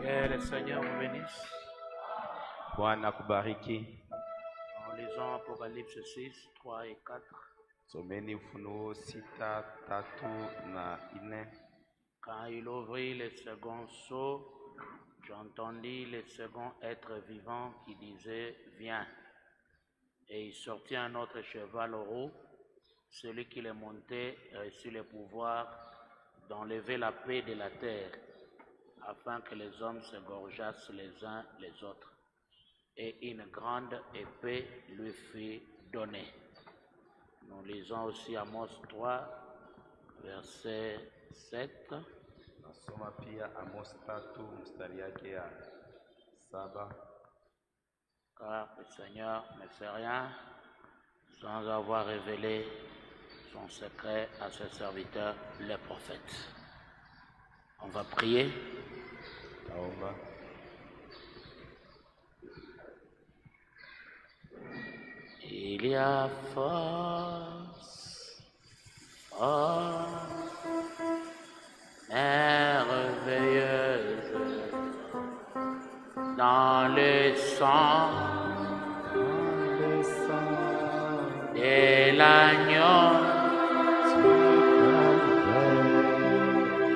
Que le Seigneur vous bénisse. Bwana kubariki. En lisant Apocalypse 6, 3 et 4. Someni Ufunuo 6, 3 na 4. Quand il ouvrit le second sceau, j'entendis le second être vivant qui disait « Viens ». Et il sortit un autre cheval roux. Celui qui le montait reçut le pouvoir d'enlever la paix de la terre, afin que les hommes s'égorgeassent les uns les autres. Et une grande épée lui fut donnée. Nous lisons aussi Amos 3, verset 7. Nasoma pia Amos 3 mstari yake ya 7. Car le Seigneur ne fait rien sans avoir révélé son secret à ses serviteurs, les prophètes. On va prier. Taomba. Il y a force, merveilleuse dans le sang de l'agneau.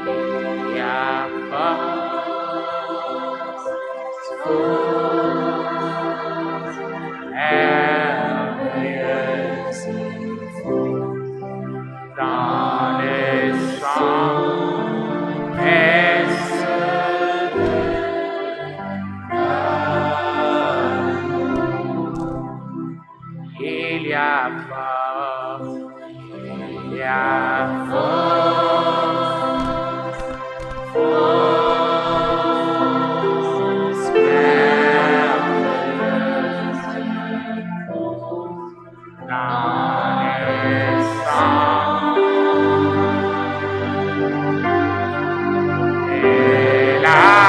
Il y a force, merveilleuse dans le sang il y a force, il y a force, merveilleuse dans le sang de l'agneau.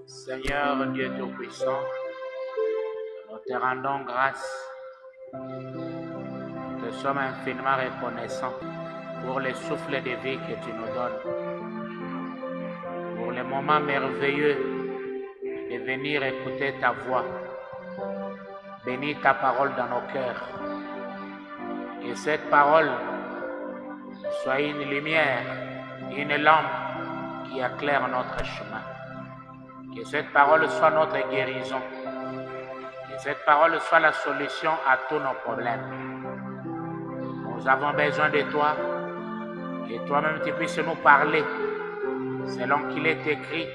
Seigneur Dieu Tout-Puissant, nous te rendons grâce. Nous te sommes infiniment reconnaissants pour le souffle de vie que tu nous donnes, pour le moment merveilleux de venir écouter ta voix. Bénis ta parole dans nos cœurs. Que cette parole soit une lumière, une lampe qui éclaire notre chemin. Que cette parole soit notre guérison. Que cette parole soit la solution à tous nos problèmes. Nous avons besoin de toi. Que toi-même tu puisses nous parler. Selon qu'il est écrit,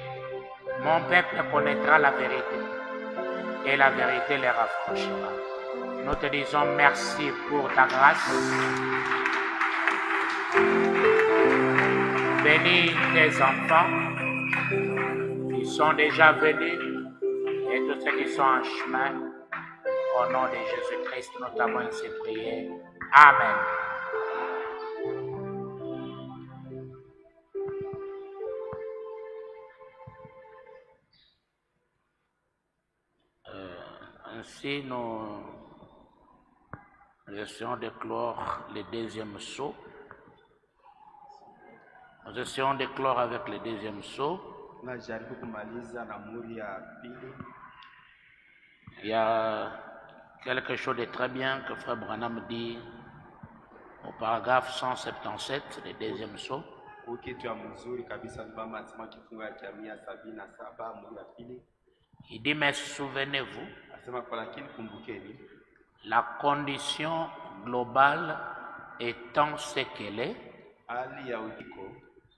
mon peuple connaîtra la vérité. Et la vérité les rafraîchira. Nous te disons merci pour ta grâce. Bénis tes enfants qui sont déjà venus et tous ceux qui sont en chemin. Au nom de Jésus-Christ, nous t'avons ainsi prié. Amen. Ainsi, nous essayons de clore le deuxième sceau. Nous essayons de clore avec le deuxième sceau. Il y a quelque chose de très bien que Frère Branham dit au paragraphe 177, le deuxième sceau. Il dit, mais souvenez-vous, la condition globale étant ce qu'elle est,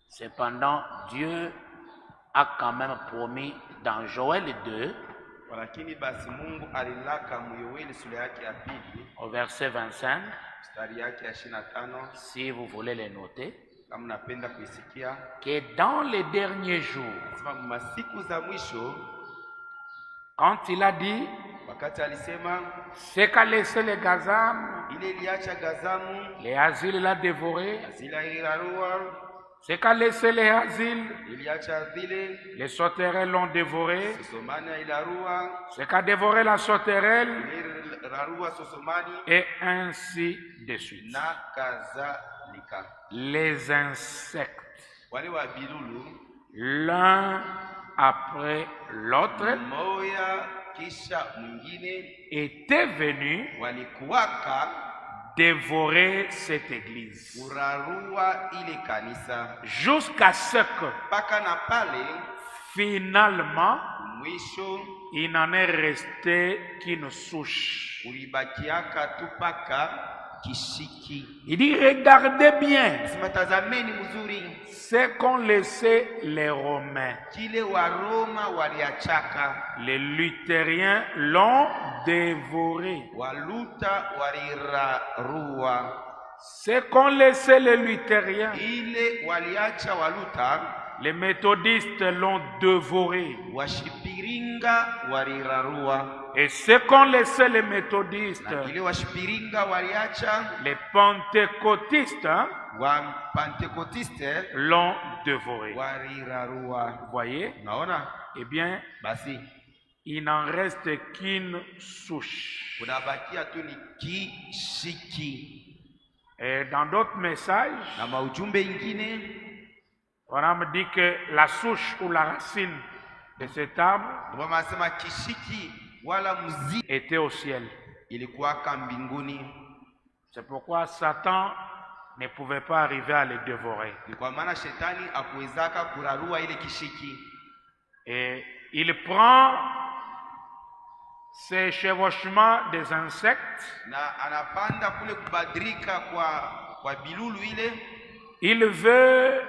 cependant Dieu a quand même promis dans Joël 2, au verset 25, si vous voulez les noter, kama mnapenda kuisikia, que dans les derniers jours, sema masiku za mwisho, quand il a dit wakati alisema ce qu'a laissé les Gazam, ile iliacha Gazamu, les asiles l'a dévoré, zila irarua, ce qu'a laissé les asiles, iliacha vile, les sauterelles l'ont dévoré, Sosomani ilarua, ce qu'a dévoré la sauterelle, rarua Sosomani, et ainsi de suite. na kadhalika. Les insectes, Wale wa bilulu, l'un après l'autre, moya kisha mwingine, étaient venus walikuwaka dévorer cette église. kurarua ile kanisa, Jusqu'à ce que, mpaka na pale finalement, mwisho il n'en est resté qu'une souche. ulibakiaka tu paka kishiki. Il dit, regardez bien Sema tazameni mzuri, ce qu'ont laissé les Romains. kile wa Roma waliachaka, Les Luthériens l'ont dévoré. waluta walirarua, Ce qu'ont laissé les Luthériens, ile waliacha waluta, les méthodistes l'ont dévoré. washipiringa walirarua, Et ce qu'ont laissé les méthodistes, na ile washipiringa waliacha, les pentecôtistes wa Pentekotiste l'ont dévoré. walirarua. Vous voyez? Naona Eh bien, basi il n'en reste qu'une souche. kunabakia tu ni kishiki. Et dans d'autres messages, Na maujumbe ingine on a dit que la souche ou la racine de cet arbre ndio wanasema kishiki wala mzi était au ciel. ilikuwaka mbinguni. C'est pourquoi Satan ne pouvait pas arriver à les dévorer. Ni kwa maana shetani akuwezaka kurarua ile kishiki, Et il prend ces chevauchements des insectes, na anapanda kule kubadilika kwa bilulu ile, il veut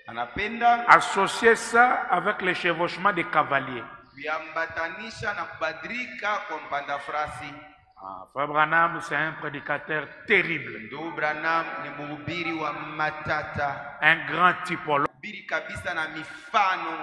anapenda associer ça avec les chevauchements des cavaliers. kuambatanisha na kubadilika kwa mpanda farasi. Frère Branham, c'est un prédicateur terrible, Ndugu Branham ni mhubiri wa matata, un grand typologue. mhubiri kabisa na mifano,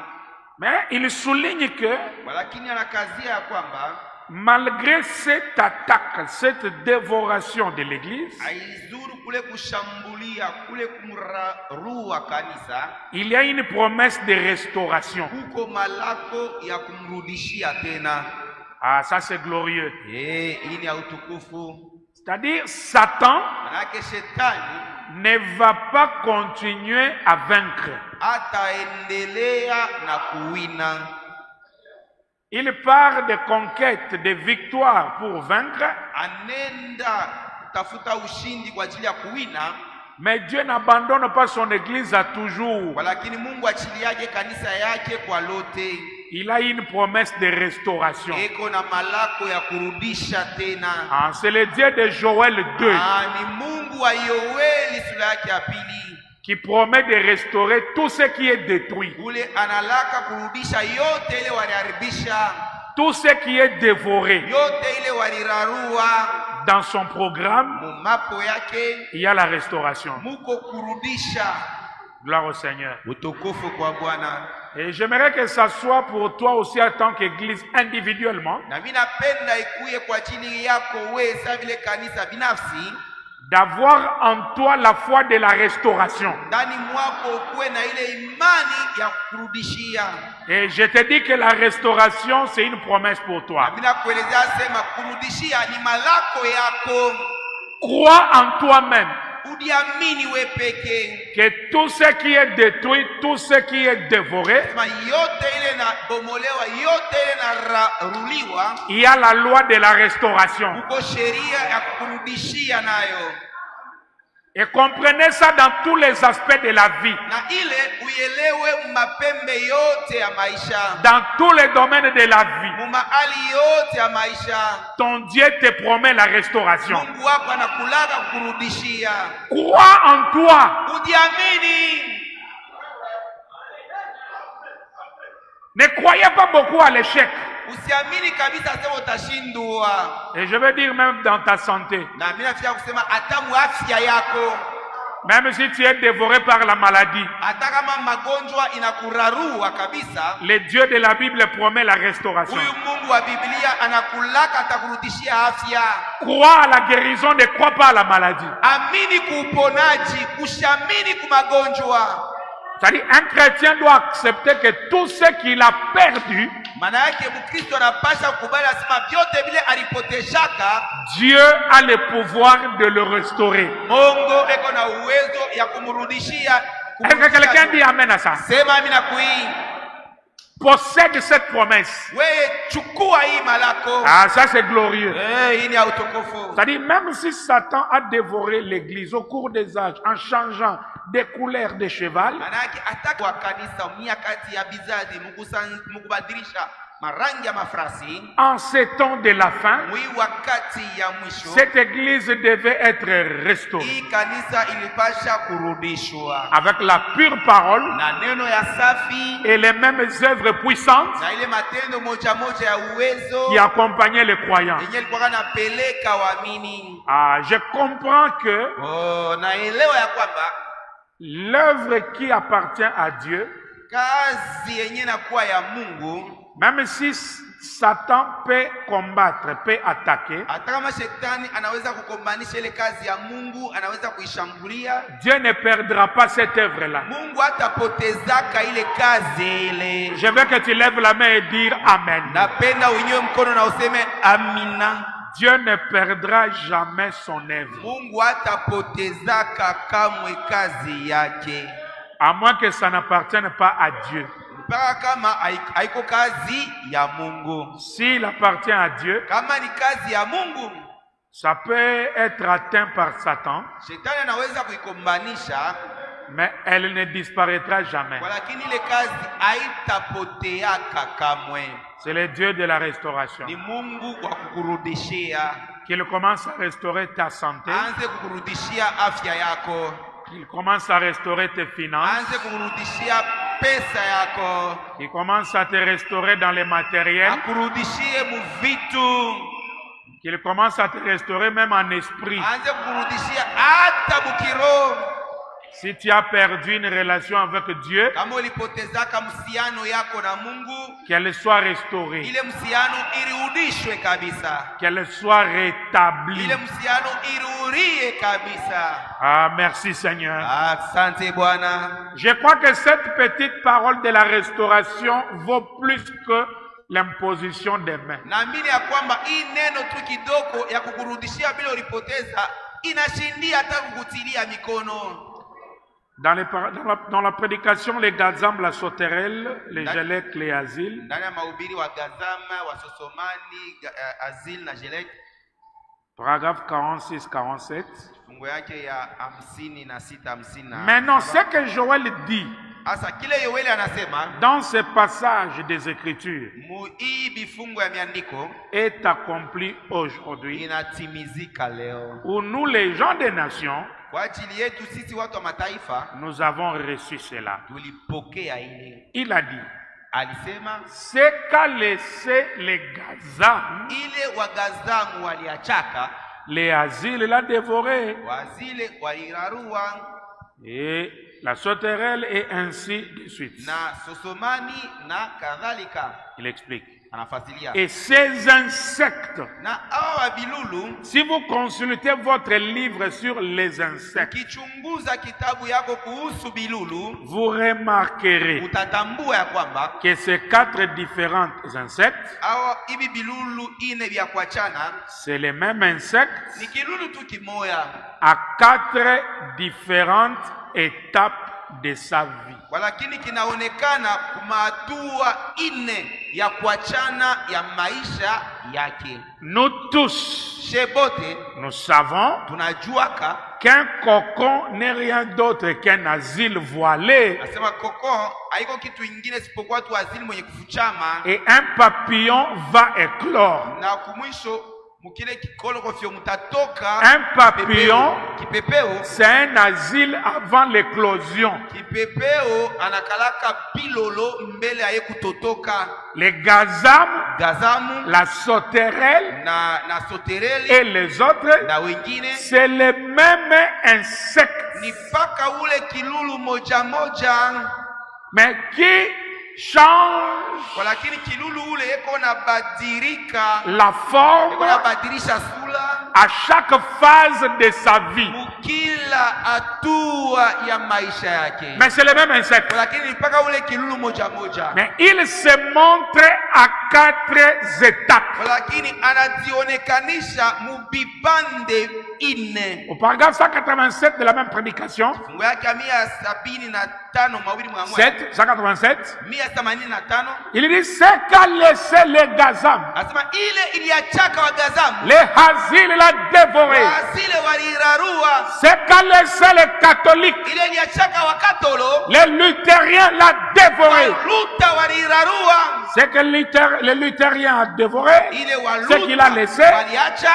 Mais il souligne que lakini anakazia ya kwamba malgré cette attaque, cette dévoration de l'Église, haizuru kule kushambulia kule kumrarua kanisa, il y a une promesse de restauration. huko malako ya kumrudishia tena. Ah, ça c'est glorieux. Hii ni ya utukufu. C'est-à-dire, Satan Manake shetani ne va pas continuer à vaincre. ataendelea na kuwina. Il part de conquêtes, de victoires pour vaincre, Anenda tafuta ushindi kwa ajili ya kuwina, mais Dieu n'abandonne pas son Église à toujours. lakini Mungu achiliaje kanisa yake kwa lote. Il a une promesse de restauration. Eko na malako ya kurudisha tena. Ah, c'est le Dieu de Joël 2 Ni Mungu wa Yoeli sura yake ya pili, qui promet de restaurer tout ce qui est détruit, ule analaka kurudisha yote ile waliharibisha, tout ce qui est dévoré. yote ile walirarua. Dans son programme, Mumapo yake il y a la restauration. muko kurudisha. Gloire au Seigneur. Utukufu kwa Bwana. Et j'aimerais que ça soit pour toi aussi en tant qu'Église individuellement, Na mimi napenda ikuye kwa ajili yako wewe sawa vile kanisa binafsi, d'avoir en toi la foi de la restauration. ndani mwako ukuwe na ile imani ya kurudishia. Et je te dis que la restauration, c'est une promesse pour toi. Mimi nakuelezea sema kurudishia ni malako yako. Crois en toi-même Udiamini we peke. que tout ce qui est détruit, tout ce qui est dévoré, Sema yote ile na bomolewa, yote ile na ruliwa, il y a la loi de la restauration. uko sheria ya kurudishia nayo. Et comprenez ça dans tous les aspects de la vie, Na ile uelewe mapembe yote ya maisha. dans tous les domaines de la vie. Mumaali yote ya maisha. Ton Dieu te promet la restauration. Mungu wako anakulaga kurudishia. Crois en toi. Ujiamini. Ne croyez pas beaucoup à l'échec. Usiamini kabisa sema utashindwa. Et je veux dire même dans ta santé. Na mimi nafikia kusema hata afya yako. Même si tu es dévoré par la maladie, hata kama magonjwa inakurarua kabisa, le Dieu de la Bible promet la restauration. huyu Mungu wa Biblia anakulaka atakurudishia afya. Crois à la guérison, ne crois pas à la maladie. Amini kuuponaji, ushamini kumagonjwa. C'est-à-dire, un chrétien doit accepter que tout ce qu'il a perdu, Maana yake Mkristo anapasha kukubali asema vyote vile alipoteshaka, Dieu a le pouvoir de le restaurer. Mungu eko na uwezo ya kumrudishia. Est-ce que quelqu'un dit amen à ça? Sema amina kui. Possède cette promesse. Wewe chukua hii malako. Ah, ça c'est glorieux. Hii ni utukufu. C'est-à-dire, même si Satan a dévoré l'église au cours des âges en changeant des couleurs de cheval, Maana yake ataka wa kanisa miakati ya bizazi mukubadilisha marangi ya mafarasi, en ces temps de la fin, mwi wakati ya mwisho cette église devait être restaurée hii kanisa ilipasha kurudishwa avec la pure parole na neno ya safi et les mêmes œuvres puissantes na ile matendo moja moja ya uwezo qui accompagnaient les croyants. yenye ilikuwa napeleka waamini. Ah, je comprends que Naelewa ya kwamba l'œuvre qui appartient à Dieu, kazi yenye nakuwa ya Mungu, même si Satan peut combattre, peut attaquer, hata kama shetani anaweza kukombanisha ile kazi ya Mungu, anaweza kuishambulia, Dieu ne perdra pas cette œuvre-là. Mungu hatapotezaka ile kazi ile. Je veux que tu lèves la main et dire Amen. Napenda uinue mkono na useme amina. Dieu ne perdra jamais son œuvre. Mungu hatapotezaka kamwe kazi yake, À moins que ça n'appartienne pas à Dieu. mpaka kama haiko kazi ya Mungu. S'il appartient à Dieu, Kama ni kazi ya Mungu, ça peut être atteint par Satan, shetani anaweza kuikombanisha, mais elle ne disparaîtra jamais. lakini ile kazi haitapoteaka kamwe. C'est le Dieu de la restauration. Ni Mungu wa kukurudishia, Qu'il commence à restaurer ta santé, anze kukurudishia afya yako, qu'il commence à restaurer tes finances, anze kukurudishia pesa yako, qu'il commence à te restaurer dans les matériels, akurudishie muvitu, qu'il commence à te restaurer même en esprit. anze kukurudishia hata bukiro. Si tu as perdu une relation avec Dieu, Kama ulipotezaka msiano yako na Mungu, qu'elle soit restaurée, ile msiano irudishwe kabisa, qu'elle soit rétablie. ile msiano irurie kabisa. Ah, merci Seigneur. Asante Bwana. Je crois que cette petite parole de la restauration vaut plus que l'imposition des mains. Naamini ya kwamba hii neno tu kidogo ya kukurudishia bila ulipoteza inashindia hata kukutilia mikono. Dans la prédication, les Gazam, la Sauterelle, les Gelek, les Asiles, Ndani ya mahubiri wa Gazama, wa Sosomani, Azil na Jelek, paragraphe 46-47. fungu yake ya 56 Maintenant, ce que Joël dit Asa kile Yoeli anasema dans ce passage des Écritures hii bifungu ya miandiko est accompli aujourd'hui, inatimizika leo où nous, les gens des nations, kwa ajili yetu sisi watu wa mataifa. nous avons reçu cela. Tulipokea ile. Il a dit, Alisema ce qu'a laissé les Gazam, ile wagazamu waliachaka, les Asiles l'a dévoré, wazile walirarua, et la Sauterelle, et ainsi de suite. na Sosomani na kadhalika. Il explique. Anafasilia. Et ces insectes, Na hawa wabilulu, si vous consultez votre livre sur les insectes, ukichunguza kitabu yako kuhusu bilulu, vous remarquerez utatambua ya kwamba que ces 4 différents insectes, hawa hivi bilulu ine vya kuachana c'est les mêmes insectes ni kilulu tu kimoya, à 4 différentes étapes de sa vie. lakini kinaonekana kumahatua ine ya kuachana ya maisha yake. Nous tous, Shebote nous savons tunajuaka qu'un cocon n'est rien d'autre qu'un asile voilé, nasema koko haiko kitu ingine isipokuwa tu azili mwenye kufuchama, et un papillon va éclore. na kumwisho mukile kikolo kofio mutatoka. Un papillon, kipepeo c'est un asile avant l'éclosion. Kipepeo anakalaka pilolo mbele aye kutotoka. Les gazames, Gazamu la sauterelle na sotereli et les autres, na wengine c'est le même insecte, ni paka ule kilulu moja moja, mais qui change lakini kilulu ule eko na badirika, la eko forme na badirisha sura à chaque phase de sa vie. mukila hatua ya maisha yake. Mais c'est le même insecte. Lakini ni paka ule kilulu moja moja, Mais il se montre à 4 étapes. lakini anazionekanisha mubipande ine. Au paragraphe 187 de la même prédication, Fungu yake 175 mawili mwa moja 7, 187, 185 il dit ce qu'a laissé les gazames, asema ile iliachaka wagazamu les haziles l'a dévoré. wasile walirarua, Ce qu'a laissé les catholiques, ile iliachaka wakatolo les luthériens l'a dévoré. waluta walirarua, Ce que les luthériens a dévoré, ile ce qu'il a waluta laissé, waliacha,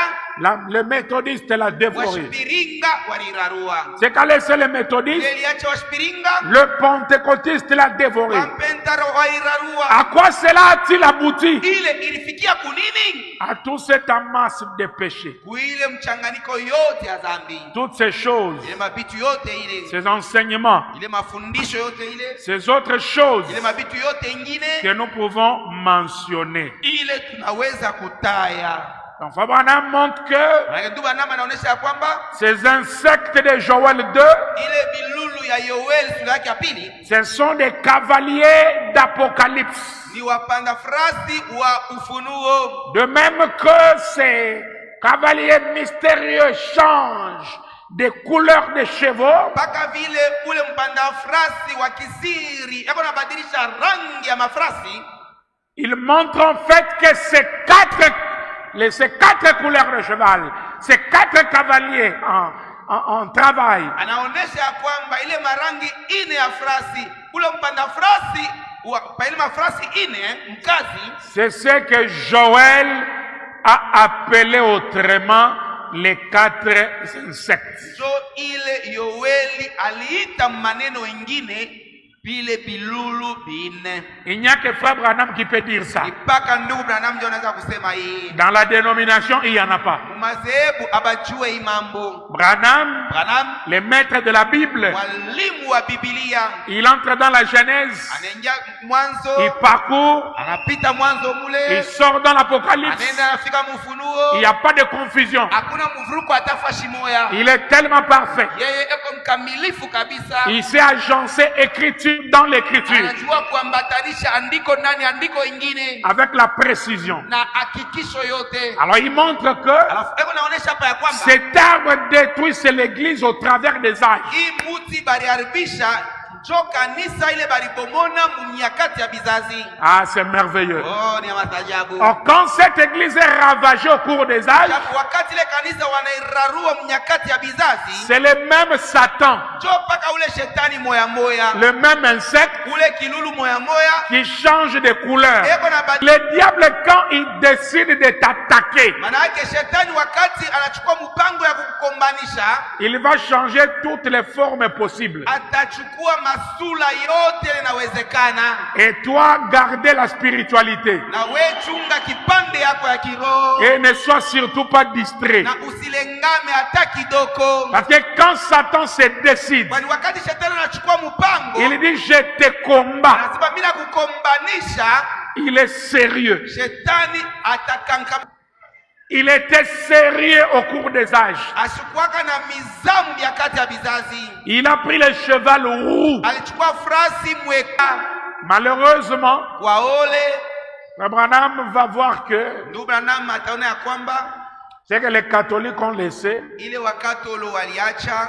le méthodiste l'a dévoré. washipiringa walirarua, Ce qu'a laissé les ile méthodistes, iliacha washipiringa, le pentecôtiste l'a dévoré. wampentaro walirarua. À quoi cela a-t-il abouti? Ile ilifikia kunini? À toute cette masse de péchés. Kuile mchanganyiko yote ya dhambi, Toutes ces choses, ile mabitu yote ile, ces enseignements, ile mafundisho yote ile, ces autres choses ile mabitu yote ingine que nous pouvons mentionner. ile tunaweza kutaya. Donc Frère Branham montre que Maana ndugu Branham anaonyesha ya kwamba ces insectes de Joël 2, ile bilulu ya Yoeli sura yake ya pili ce sont des cavaliers d'Apocalypse. ni wapanda farasi wa ufunuo. De même que ces cavaliers mystérieux changent de couleur de chevaux, Mpaka vile ule mpanda farasi wa kisiri yako nabadilisha rangi ya mafarasi, ils montrent en fait que ces quatre couleurs de cheval, ces 4 cavaliers en travail, anaonesha ya kwamba ile marangi ine ya farasi, ule mpanda farasi pa ile mafarasi ine mkazi, c'est ce que Joël a appelé autrement les 4 insectes. so ile Yoeli aliita maneno ingine vile bilulu bine. Il n'y a que Frère Branham qui peut dire ça. Mpaka ndugu Branham ndio anaweza kusema hii. Dans la dénomination, il n'y en a pas. Madhehebu abajue hii mambo. Branham, le maître de la Bible, mwalimu wa Biblia, il entre dans la Genèse, anaingia mwanzo, il parcourt, anapita mwanzo mule, il sort dans l'Apocalypse. anaenda anafika mfunuo. Il n'y a pas de confusion. Hakuna mvuruko hata fashi moya. Il est tellement parfait. Yeye eko mkamilifu kabisa. Il s'est agencé écriture dans l'écriture Anajua kuambatanisha andiko ndani andiko ingine avec la précision. na hakikisho yote. Alors il montre que Alafu eko naonesha hapa ya kwamba cet arbre détruit, c'est l'église au travers des âges. hii muti baliharibisha njo kanisa ile balibomona munyakati ya bizazi. Ah, c'est merveilleux. Oh, ni ya matajabu. Or, quand cette église est ravagée au cours des âges, Wakati ile kanisa wanairarua munyakati ya bizazi, c'est le même Satan, njo paka ule shetani moya moya, le même insecte ule kilulu moya moya qui change de couleur. eko na Le diable, quand il décide de t'attaquer, maana yake shetani wakati anachukua mpango ya kukukombanisha, il va changer toutes les formes possibles. atachukua masula yote inawezekana. Et toi, gardez la spiritualité. Na we chunga kipande yako ya kiroho. Et ne sois surtout pas distrait. Na usilengame hata kidogo. Parce que quand Satan se décide, Kwani wakati shetani anachukua mpango, il dit je te combats. anasema bila kukombanisha, Il est sérieux. shetani atakanka. Il était sérieux au cours des âges. Ashukwaka na mizamu ya kati ya bizazi. Il a pris le cheval roux. Alichukua frasi mweka. Malheureusement, Waole Abraham va voir que ndugu Branham ataona ya kwamba c'est que les catholiques ont laissé, ile wakatolo waliacha,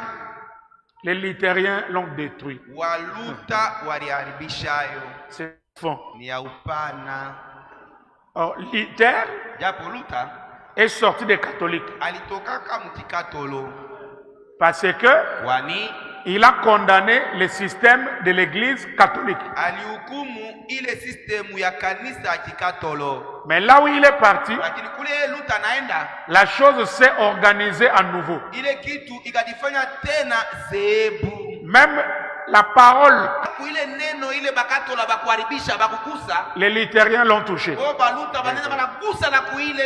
les luthériens l'ont détruit. waluta waliharibishayo. C'est fond. Ni ya upana. Or, Luther Japo luta est sorti des catholiques alitokaka mtikatolo. parce que Wani il a condamné le système de l'église catholique. alihukumu ile system ya kanisa ya Kikatolo. Mais là où il est parti, Lakini kule Luther anaenda, la chose s'est organisée à nouveau. ile kitu ikajifanya tena zehebu. Même la parole, Ile neno ile bakatola bakuharibisha bakukusa, les luthériens l'ont touché. kwa baluta banena banakusa na kuile.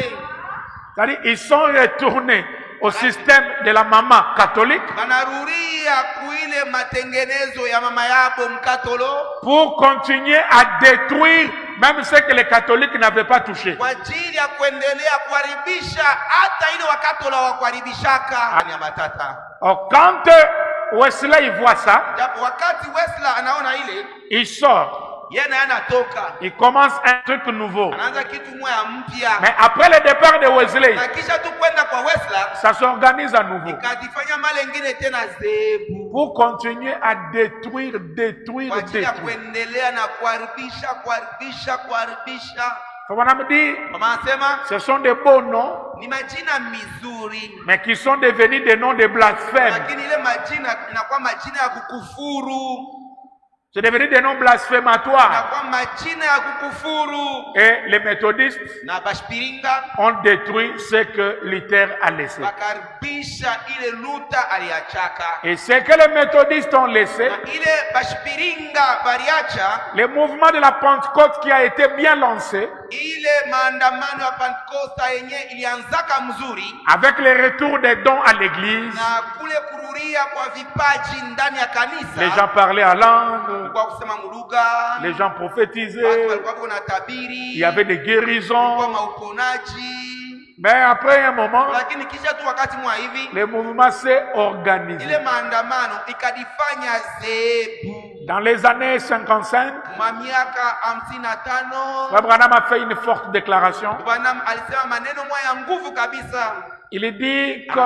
C'est-à-dire, ils sont retournés au système de la maman catholique Banaruria kuile matengenezo ya mama yabo mkatolo pour continuer à détruire même ce que les catholiques n'avaient pas touché. kwa ajili ya kuendelea kuharibisha hata ile wakatola wa kuharibishaka ni matata. Or, quand Wesley voit ça, Japo wakati Wesley anaona ile, il sort, yeye naye anatoka, il commence un truc nouveau. anaanza kitu moya mpya. Mais après le départ de Wesley, Na kisha tu kwenda kwa Wesley ça s'organise à nouveau ikajifanya mali nyingine tena zebu pour continuer à détruire, kwa ajili ya détruire. kuendelea na kuharibisha. Mama me dit, Mama anasema ce sont des beaux noms, ni majina mizuri, mais qui sont devenus des noms de blasphème. lakini ile majina inakuwa majina ya kukufuru, C'est devenu des noms blasphématoires. inakuwa majina ya kukufuru. Et les méthodistes Na bashipiringa ont détruit ce que Luther a laissé. bakaribisha ile Luther aliachaka, Et ce que les méthodistes ont laissé, na ile bashipiringa baliacha, le mouvement de la Pentecôte qui a été bien lancé, ile maandamano ya Pentecosta yenye ilianzaka mzuri, avec le retour des dons à l'église, na kule kururia kwa vipaji ndani ya kanisa, les gens parlaient à langue, kwa kusema muluga, les gens watu prophétisaient, walikuwa kuna tabiri, il y avait des kwa guérisons. mauponaji. Mais après un moment, Lakini kisha tu wakati mwa hivi le mouvement s'est organisé. ile maandamano ikadifanya zebu. Dans les années 55, Miaka 55 Frère Branham a fait une forte déclaration. Branham alisema maneno moja ya nguvu kabisa. Il dit que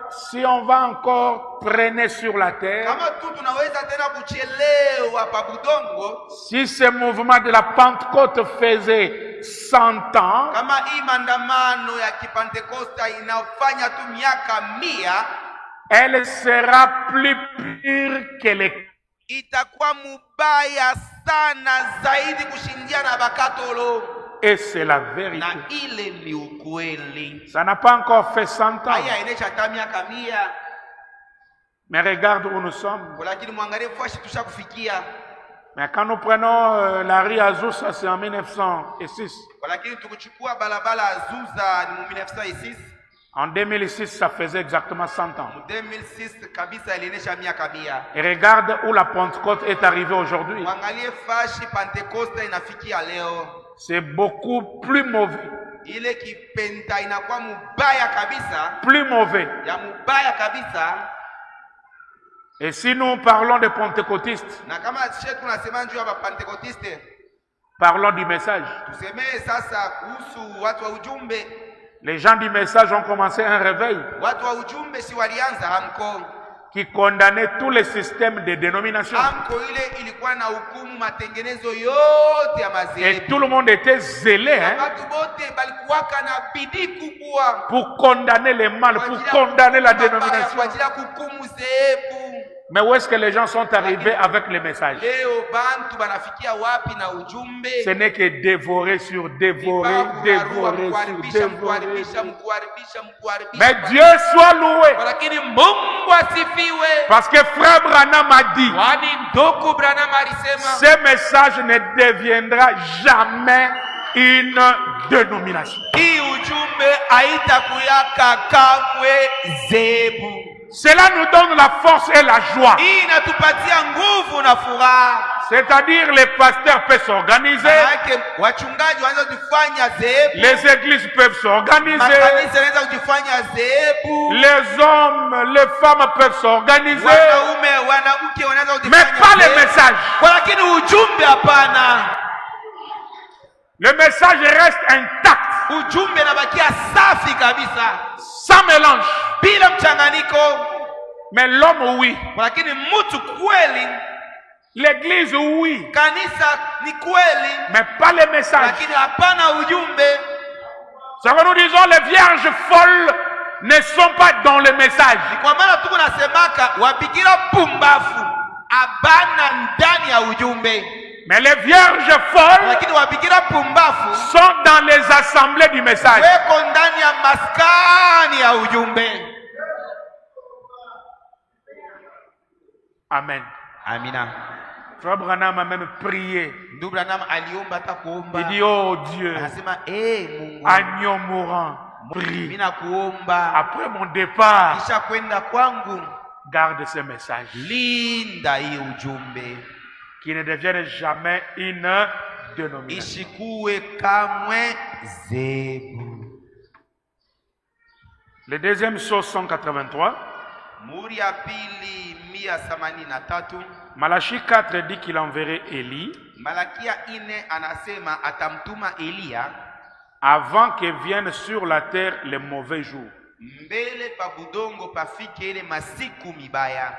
si on va encore traîner sur la terre, Kama tu tunaweza tena kuchelewa pa budongo, si ce mouvement de la Pentecôte faisait 100 ans, kama hii maandamano ya Kipentekosta inafanya tu miaka 100, elle sera plus pure que les... itakuwa mubaya sana zaidi kushindia na bakatolo. Et c'est la Na vérité. ile ni ukweli. Ça n'a pas encore fait 100 ans. Haya inesha hata miaka 100, Mais regarde où nous sommes. lakini mwangalie fashi tushakufikia. Mais quand nous prenons la rue Azusa, c'est en 1906. Lakini tukuchukua barabara Azusa ni mu 1906. En 2006, ça faisait exactement 100 ans. Mu 2006 kabisa ilinesha miaka 100. Et regarde où la Pentecôte est arrivée aujourd'hui. Mwangalie fashi Pentecoste inafikia leo. C'est beaucoup plus mauvais. Ile kipenta inakuwa mubaya kabisa, Plus mauvais. ya mubaya kabisa. Et si nous parlons des pentecôtistes, Na kama sisi tunasema njoo ya Pentecoste, parlons du message. tusemee sasa kuhusu watu wa ujumbe. Les gens du message ont commencé un réveil Watu wa ujumbe si walianza hamko. qui condamnait tous les systèmes de dénomination. Hamko ile ilikuwa na hukumu matengenezo yote ya Et madhehebu. tout le monde était zélé Watu bote balikuwaka na bidii kubwa pour condamner les mal, kwa pour ajili ya condamner la mabaya, kwa dénomination. ajili ya kuhukumu zehebu. Mais où est-ce que les gens sont arrivés avec les messages? Leo bantu banafikia wapi na ujumbe? Ce n'est que dévorer sur dévorer, dévorer sur dévorer. Mais Dieu soit loué. Lakini Mungu asifiwe. Parce que Frère Branham a dit, Kwani ndugu Branham alisema ce message ne deviendra jamais une dénomination. hii ujumbe haitakuyaka kamwe zebu. Cela nous donne la force et la joie. Hii inatupatia nguvu na furaha. C'est-à-dire les pasteurs peuvent s'organiser, Maana wachungaji wanaweza kufanya zebu, les églises peuvent s'organiser, makanisa yanaweza kufanya zebu, les hommes, les femmes peuvent s'organiser, wanaume wanawake wanaweza mais kufanya pas les zebu. messages. Lakini ujumbe hapana. Le message reste intact, Ujumbe nabakia safi kabisa, sans mélange. bila mchanganyiko. Mais l'homme, oui. Lakini mtu kweli, L'église, oui. kanisa ni kweli, Mais pas les messages. lakini hapana ujumbe. C'est que nous disons les vierges folles ne sont pas dans le message. Kwa maana tuko nasemaka wabikira pumbafu abana ndani ya ujumbe. Mais les vierges folles Lakini wabikira pumbafu sont dans les assemblées du message. weko ndani ya maskani ya ujumbe. Amen. Amina. Frère Branham a même prié. Ndugu Branham aliomba hata kuomba. Il dit, oh Dieu, Anasema Mungu, agneau mourant, prie. mina kuomba Après mon départ, kisha kwenda kwangu, garde ce message. linda hii ujumbe Qui ne devienne jamais une dénomination. isikuwe kamwe zebu. Le deuxième source 183. Muri ya pili 183. Malachie 4 dit qu'il enverrait Élie Malakia 4 anasema atamtuma Elia avant que viennent sur la terre les mauvais jours, mbele pa budongo pafike ile masiku mibaya.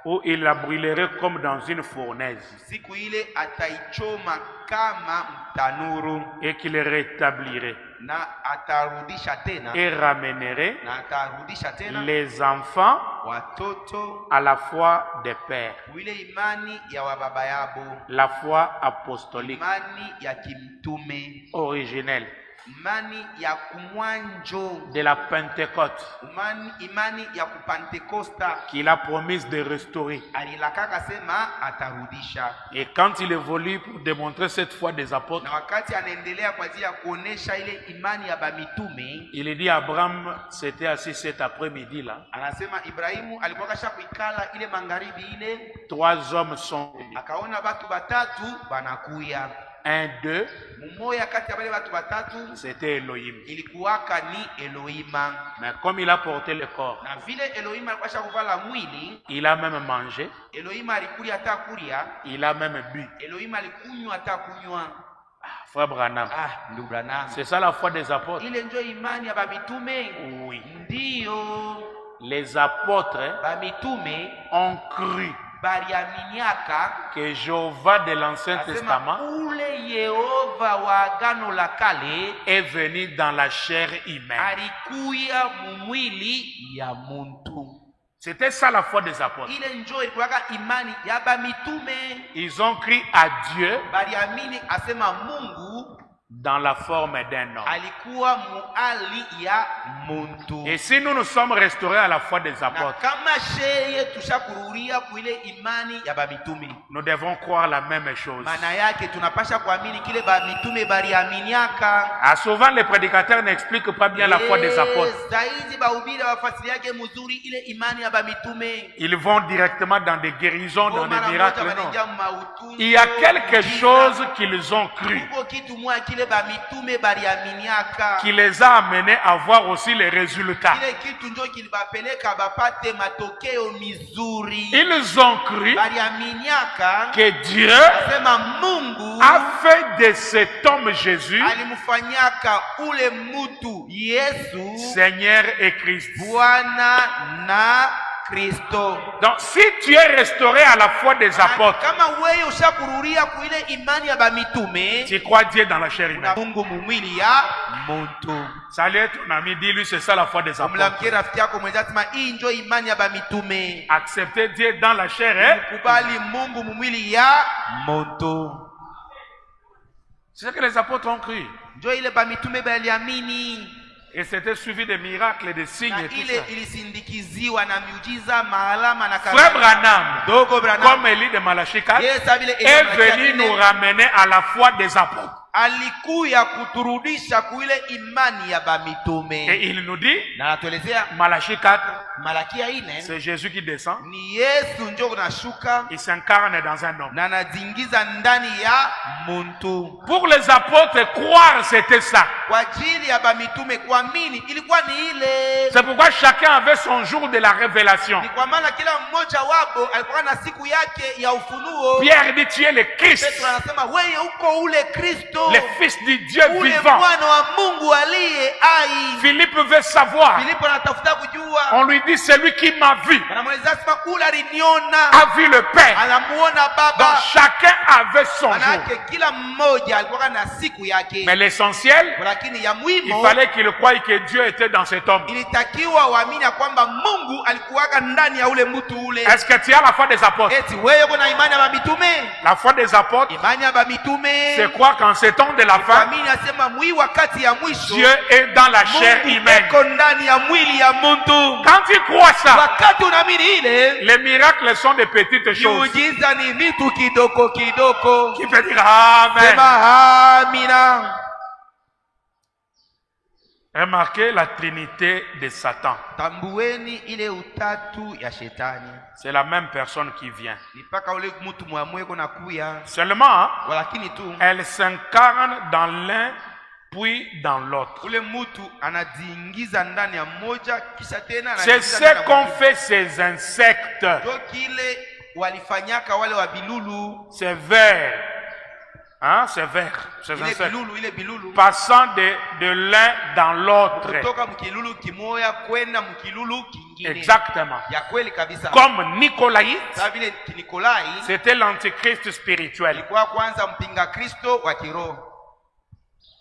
où il la brûlerait comme dans une fournaise, Siku ile ataichoma kama mtanuru et qu'il rétablirait na atarudisha tena et ramènerait na atarudisha tena les enfants watoto à la foi des pères, kuile imani ya wababa yabo, la foi apostolique imani ya kimtume, originelle imani ya kumwanjo, de la Pentecôte imani ya kupantekosta. qu'il a promis de restaurer. Alilakaka sema atarudisha, Et quand il évolue pour démontrer cette foi des apôtres, na wakati anaendelea kwa ajili ya kuonesha ile imani ya bamitume, il dit Abraham s'était assis cet après-midi là. anasema Ibrahimu alikuwa kasha kuikala ile magharibi ile, 3 hommes sont venus. akaona batu batatu banakuya. Un d'eux, Mmoja kati ya wale watu watatu c'était Elohim. ilikuwaka ni Elohima, Mais comme il a porté le corps, na vile Elohima alikuwa shakuvala mwili, il a même mangé, Elohima alikulia hata kulia, il a même bu. Elohima alikunywa hata kunywa. Frère Branham, Ndugu Branham, c'est ça la foi des apôtres. ile ndio imani ya bamitume. Oui. Ndiyo, Les apôtres bamitume ont cru baliaminiaka que Jéhovah de l'Ancien asema Testament ule Yehova wa agano la kale est venu dans la chair humaine. alikuya mumwili ya muntu. C'était ça la foi des apôtres. Ile njo ilikuwaka imani ya bamitume. Ils ont cru à Dieu Baliamini asema Mungu dans la forme d'un homme. alikuwa muali ya muntu. Et si nous nous sommes restaurés à la foi des Na apôtres, kama sheye tushakururia kuile imani ya bamitume, nous devons croire la même chose. maana yake tunapasha kuamini kile bamitume baliaminiaka. Ah, souvent les prédicateurs n'expliquent pas bien la foi des apôtres. Zaidi bahubiri wafasiri yake mzuri ile imani ya bamitume. Ils vont directement dans des guérisons, dans Mara des moja miracles. Non. wanaingia mautunzo. Il y a quelque chose qu'ils ont cru Kuko kitu mwa kile bamitume baliaminiaka. qui les a amenés à voir aussi les résultats. Kile kitu ndio kilibapeleka bapate matokeo mizuri. Ils ont cru Baliaminiaka que Dieu asema Mungu a fait de cet homme Jésus alimfanyaka ule mutu Yesu Seigneur et Christ. Bwana na Kristo. Donc si tu es restauré à la foi des apôtres, Kama wewe ushakururia kuile imani ya bamitume, tu crois Dieu dans la chair na humaine. Mungu mumwili ya muntu. Salut ton ami, dis-lui c'est ça la foi des apôtres. Umlamkie rafiki yako mwenza sema hii ndio imani ya bamitume. Accepter Dieu dans la chair, hein? Kubali Mungu mumwili ya muntu. C'est ce que les apôtres ont cru. Ndio ile bamitume baliamini. Et c'était suivi de miracles, de signes Na et tout ile ça. ilisindikiziwa na miujiza, maalama na Frère Branham, Dogo Branham, comme Élie de Malachie 4, Yes, vile est venu nous ramener à la foi des apôtres. alikuya kuturudisha kuile imani ya bamitume. Et il nous dit, Na anatuelezea Malachie 4, Malakia 4 c'est Jésus qui descend. ni Yesu ndio kunashuka Il s'incarne dans un homme. na anazingiza ndani ya muntu. Pour les apôtres, croire c'était ça. Kwa ajili ya bamitume kuamini ilikuwa ni ile. C'est pourquoi chacun avait son jour de la révélation. Ni kwa maana kila mmoja wabo alikuwa na siku yake ya ufunuo. Pierre dit, tu es le Christ. Petro anasema wewe uko ule Kristo. le Fils du Dieu ule vivant. mwana wa Mungu aliye hai. Philippe veut savoir. Filipo anatafuta kujua. On lui dit, celui qui m'a vu Anamweleza sema ule aliniona, a vu le Père. anamuona Donc Baba. chacun avait son jour. Manake kila mmoja alikuwa na siku yake. Mais l'essentiel, Lakini ya il muhimu fallait qu'il croie que Dieu était dans cet homme. ilitakiwa waamini ya kwamba Mungu alikuwaka ndani ya ule mtu ule. Est-ce que tu as la foi des apôtres? Eti wewe uko na imani ya mitume? La foi des apôtres, Imani ya mitume. c'est quoi qu'en ce temps de la fin, Kuamini asema mwi wakati ya mwisho Dieu est dans la chair Mungu humaine. eko ndani ya mwili ya mtu. Quand tu crois ça, Wakati unaamini ile, les miracles sont des petites choses. miujiza ni vitu kidogo kidogo. Qui peut dire Amen? Sema amina. Remarquez la trinité de Satan. Tambueni ile utatu ya shetani. C'est la même personne qui vient. Ni paka ule mtu mwamweko na kuya. Seulement, Walakini tu elle s'incarne dans l'un puis dans l'autre. ule mtu anajiingiza ndani ya mmoja kisha tena C'est anajiingiza ndani ce ya qu'ont mwingine. fait ces insectes, Ndio kile walifanyaka wale wa bilulu. ces vers. Hein, ces vers, ces Ile insectes. bilulu, ile bilulu. Passant de l'un dans l'autre. Kutoka mkilulu kimoya kwenda mkilulu kingine. Exactement. Ya kweli kabisa. Comme Nicolaïte, Sawa vile Nikolai c'était l'antichrist spirituel. alikuwa kwanza mpinga Kristo wa kiroho.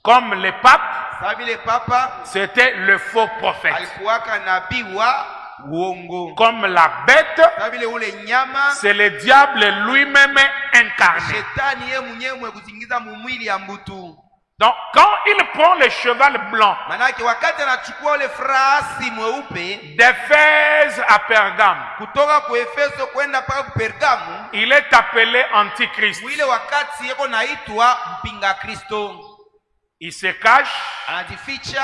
Comme le pape, Sawa vile papa c'était le faux prophète. alikuwaka nabii wa uongo. Comme la bête, Sawa vile ule nyama c'est le diable lui-même incarné. shetani yeye mwenyewe mwe kuzingiza mumwili ya mtu. Donc, quand il prend le cheval blanc Manake wakati anachukua ule farasi mweupe d'Éphèse à Pergame, kutoka kwa Efeso kwenda mpaka Pergamu, il est appelé Antichrist. ile wakati yeko naitwa mpinga Kristo. Il se cache Anajificha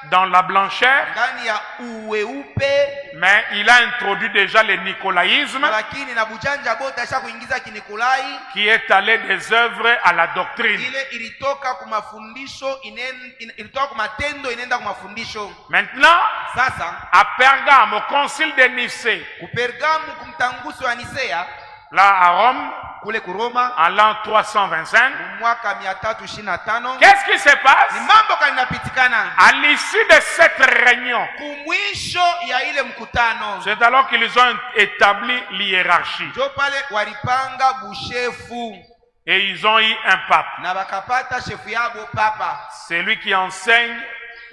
dans la blancheur, ndani ya uweupe, mais il a introduit déjà le nicolaïsme lakini na bujanja bote asha kuingiza kinikolai. qui est allé des œuvres à la doctrine. Ile ilitoka kwa mafundisho ilitoka kwa matendo inaenda kwa mafundisho. Maintenant, Sasa à Pergame, au concile de Nicée, kupergamu kumtanguso wa Nisea là à Rome, kule kuroma en l'an 325, mwaka 325 qu'est-ce qui se ni passe? mambo kalinapitikana À l'issue de cette réunion, kumwisho ya ile mkutano. c'est alors qu'ils ont établi l'hiérarchie Jo pale walipanga bushefu et ils ont eu un pape. na bakapata shefu yabo papa. C'est lui qui enseigne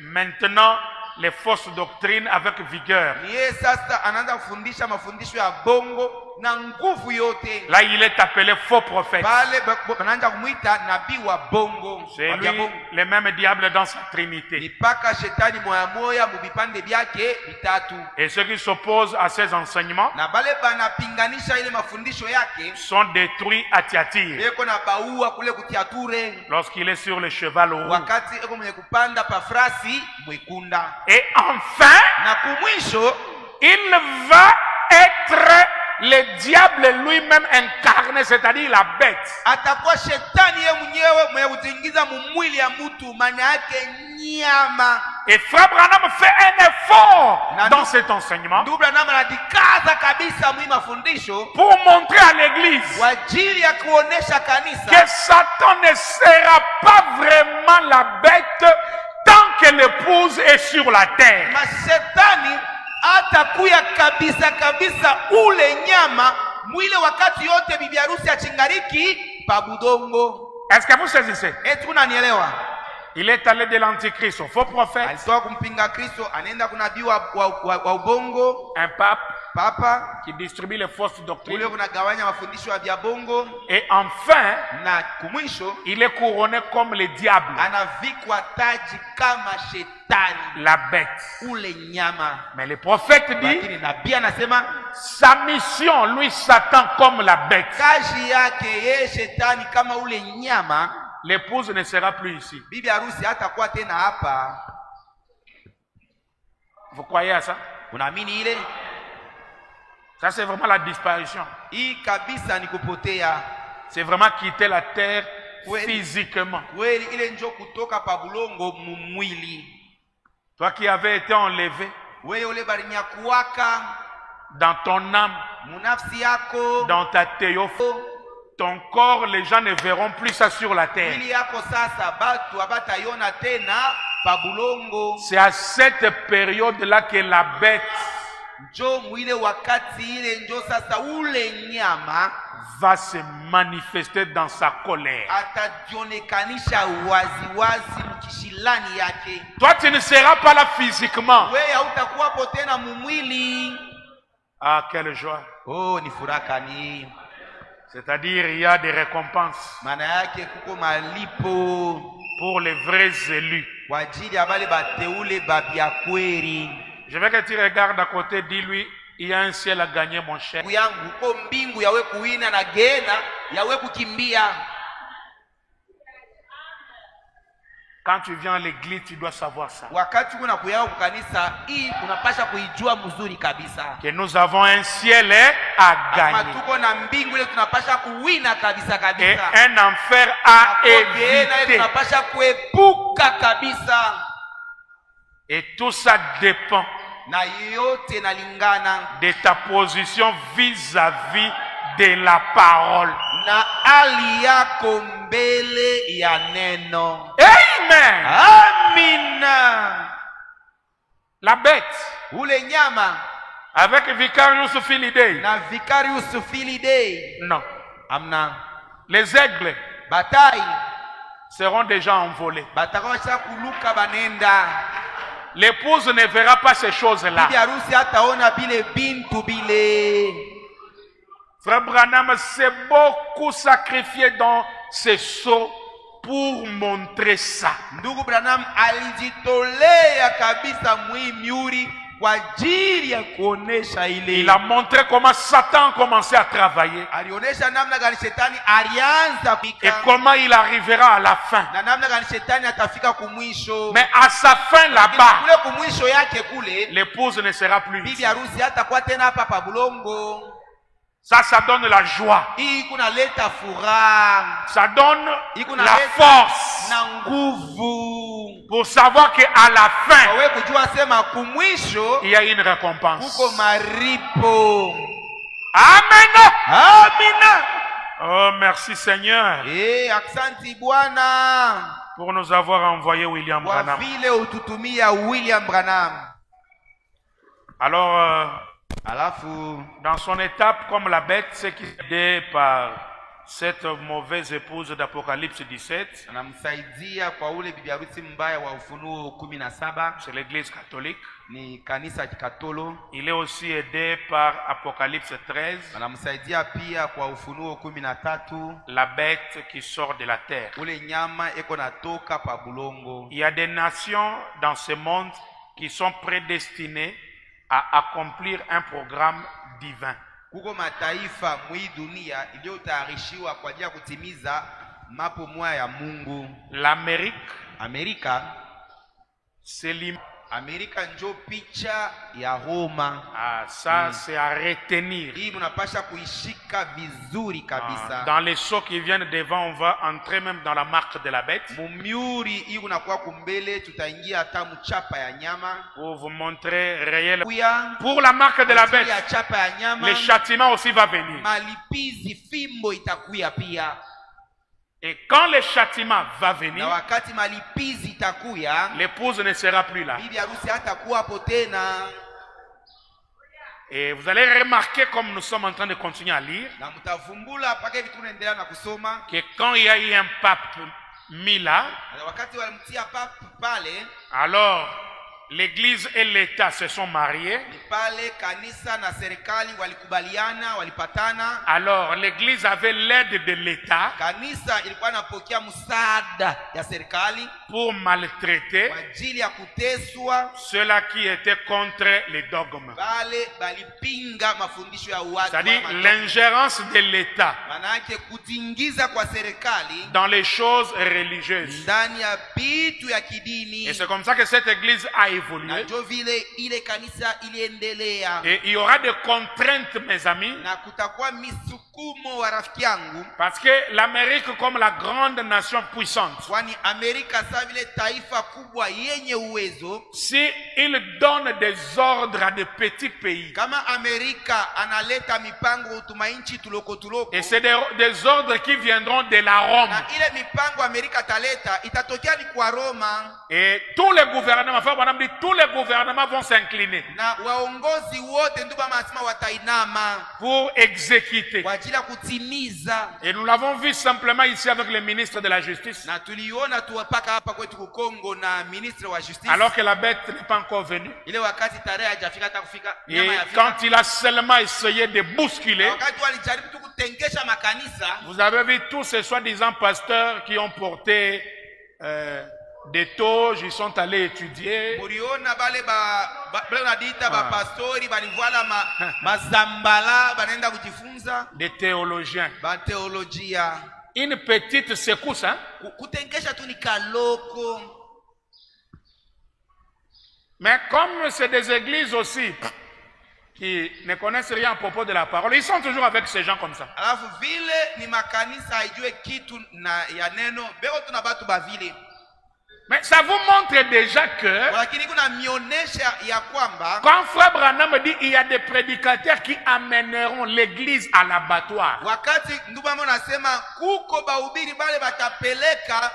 maintenant les fausses doctrines avec vigueur. Ni yeye sasa anaanza kufundisha mafundisho ya bongo na nguvu yote. Là, il est appelé faux prophète. Pale anaanza kumuita nabii wa bongo. C'est Wa lui, bongo. le même diable dans sa trinité. Mipaka shetani moya moya mubipande byake bitatu. Et ceux qui s'opposent à ces enseignements Na bale banapinganisha ile mafundisho yake sont détruits à Thyatire beko na baua kule kutiature lorsqu'il est sur le cheval roux. wakati eko mwenye kupanda pa frasi mwekunda. Et enfin, Na kumwisho il va être le diable lui-même incarné, c'est-à-dire la bête. atakuwa shetani ye mwenyewe mwenye kutingiza mumwili ya mtu, maana yake nyama. Et Frère Branham fait un effort dans cet enseignement Ndugu Branham anajikaza kabisa mwi mafundisho pour montrer à l'Église kwa ajili ya kuonesha kanisa que Satan ne sera pas vraiment la bête tant que l'épouse est sur la terre. mashetani atakuya kabisa kabisa ule nyama mwile wakati yote bibi harusi achingariki pa budongo. Est-ce que vous saisissez? Eti unanielewa? Il est allé de l'antichrist au faux prophète, Alitoka kumpinga Kristo, anaenda kuna nabii wa ubongo, un pape papa qui distribue les fausses ule doctrines. kunagawanya mafundisho ya vya bongo, Et enfin, na kumwisho il est couronné comme le diable, anavikwa taji kama shetani, la bête. ule nyama. Mais le prophète dit, Lakini nabii anasema sa mission, lui, Satan, comme la bête. kazi yake yeye shetani kama ule nyama. L'épouse ne sera plus ici. Bibi harusi hatakuwa tena hapa. Vous croyez à ça? Unaamini ile? Ça, c'est vraiment la disparition. Hii kabisa ni kupotea. C'est vraiment quitter la terre Oui. physiquement. Kweli ile njo kutoka pa bulongo mumwili. Toi qui avais été enlevé Wewe ule barinyakuwaka dans ton âme, munafsi yako dans ta théophanie, ton corps, les gens ne verront plus ça sur la terre. mwili yako sasa batu abataiona tena pa bulongo. C'est à cette période-là que la bête Njo mwile wakati ile njo sasa ule nyama va se manifester dans sa colère. atajionekanisha waziwazi mkishilani yake. Toi, tu ne seras pas là physiquement. Wewe hautakuwapo tena mumwili. Ah, quelle joie. Oh, ni furaha ni. C'est-à-dire, il y a des récompenses Maana yake kuko malipo pour les vrais élus. kwa ajili ya wale bateule babia kweli. Je veux que tu regardes à côté, dis-lui, il y a un ciel à gagner, mon cher. Yangu ko mbingu yawe kuwina na gena yawe kukimbia. Quand tu viens à l'église, tu dois savoir ça. Wakati kuna kuyao kukanisa hii unapasha kuijua mzuri kabisa. Que nous avons un ciel à gagner. Tuko na mbingu ile tunapasha kuwina kabisa Et kabisa. un enfer à Gena éviter. tunapasha kuepuka kabisa. Et tout ça dépend Na yote nalingana de ta position vis-à-vis de la parole. na hali yako mbele ya neno. Amen. Amina. La bête, Ule nyama avec Vicarius Philidei. na Vicarius Philidei. Non. Amna. Les aigles Batai seront déjà envolés. batakosha kuluka banenda. L'épouse ne verra pas ces choses-là. Bibi harusi hataona bile bintu bile. Frère Branham s'est beaucoup sacrifié dans ses sauts pour montrer ça. Ndugu Branham alijitolea kabisa mwimiuri kwa ajili ya kuonesha ile. Il a montré comment Satan commençait à travailler Alionesha namna gani shetani alianza et kupika comment il arrivera à la fin. na namna gani shetani atafika kumwisho. Mais à sa fin là-bas, Kule kumwisho yake kule l'épouse ne sera plus bibi ici. harusi hatakuwa tena hapa pa bulongo. Ça donne la joie. Hii kunaleta furaha, Ça donne hii la kunaleta force na nguvu. pour savoir qu'à la fin, Wewe kujua sema kumwisho il y a une récompense. kuko maripo. Amen. Amina. Oh, merci Seigneur Aksanti Bwana pour nous avoir envoyé William kwa Branham. vile ututumia William Branham. Alors, Alafu dans son étape comme la bête, c'est qui est aidé par cette mauvaise épouse d'Apocalypse 17, anamsaidia kwa ule bibi harusi mbaya wa Ufunuo 17, c'est l'église catholique. ni kanisa Katolo. Il est aussi aidé par Apocalypse 13, Anamsaidia pia kwa Ufunuo 13, la bête qui sort de la terre. ule nyama eko natoka pa bulongo. Il y a des nations dans ce monde qui sont prédestinées à accomplir un programme divin. Kuko mataifa mwi dunia iliyotayarishiwa kwa ajili ya kutimiza mapo moya ya Mungu. L'Amérique, Amerika, c'est Amerika njo picha ya Roma. Ah, ça c'est à retenir. Hii mnapasha kuishika vizuri kabisa. Dans les sauts qui viennent devant, on va entrer même dans la marque de la bête. Mumiuri hii unakuwa kumbele, tutaingia hata mchapa ya nyama. Pour vous montrer réellement. Kuya Pour la marque de la bête, ya chapa ya nyama, le châtiment aussi va venir. malipizi fimbo itakuya pia. Et quand le châtiment va Na venir, wakati malipizi itakuya, l'épouse ne sera plus là. bibi harusi hatakuwa hapo tena. Et vous allez remarquer, comme nous sommes en train de continuer à lire, Na mtavumbula paka hivi tunaendelea na kusoma, que quand il y a eu un pape mis là, na wakati walimtia papa pale, alors l'église et l'État se sont mariés. ni pale kanisa na serikali walikubaliana, walipatana. Alors l'église avait l'aide de l'État Kanisa ilikuwa inapokea msaada ya serikali pour maltraiter kwa ajili ya kuteswa ceux-là qui étaient contre les dogmes. wale balipinga mafundisho ya uwazi. C'est-à-dire l'ingérence de l'État Manake kutingiza kwa serikali dans les choses religieuses. ndani ya vitu ya kidini. Et c'est comme ça que cette église a Na évolué. ndio vile ile kanisa iliendelea. Et il y aura des contraintes, mes amis, Na kutakuwa misukumo wa rafiki yangu, parce que l'Amérique, comme la grande nation puissante, kwani Amerika sa vile taifa kubwa yenye uwezo, si il donne des ordres à des petits pays, kama Amerika analeta mipango utumainchi tuloko tuloko, et c'est des des ordres qui viendront de la Rome. na ile mipango Amerika taleta itatokea ni kwa Roma, Et tous les gouvernements, enfin, on a dit, tous les gouvernements vont s'incliner na waongozi wote ndio masema watainama pour exécuter. kwa ajili ya kutimiza. Et nous l'avons vu simplement ici avec le ministre de la Justice, Na tuliona tu mpaka hapa kwetu Kongo na ministre wa justice, alors que la bête n'est pas encore venue. ile wakati tarehe hajafika hata kufika Et nyama yafika. quand il a seulement essayé de bousculer, Wakati walijaribu tu kutengesha makanisa, vous avez vu tous ces soi-disant pasteurs qui ont porté des toges, ils sont allés étudier. muriona bale bale unadiita ba pastori balivala mazambala banaenda kujifunza, Des théologiens. ba teolojia. Une petite secousse, hein? Kutengesha tu ni kaloko. Mais comme c'est des églises aussi qui ne connaissent rien à propos de la parole, ils sont toujours avec ces gens comme ça. Alafu vile ni makanisa haijue kitu na ya neno, beko tuna batu ba vile. Mais ça vous montre déjà que Lakini kuna mionesha ya kwamba quand Frère Branham dit il y a des prédicateurs qui amèneront l'église à l'abattoir, wakati ndugu mama nasema kuko bahubiri bale batapeleka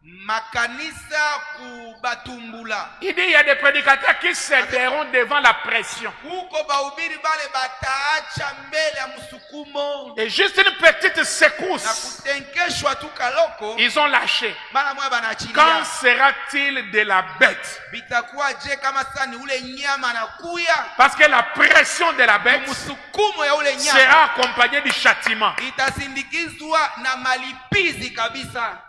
makanisa kubatumbula. il dit il y a des prédicateurs qui céderont devant la pression. Kuko bahubiri bale bataacha mbele ya msukumo Et juste une petite na secousse, kutenkeshwa tu kaloko, ils ont lâché. mara moja Quand banaachilia. sera-t-il de la bête? Bitakuwa je kama sasa ni ule nyama anakuya, Parce que la pression de la bête msukumo ya ule nyama sera accompagnée du châtiment. itasindikizwa na malipizi kabisa.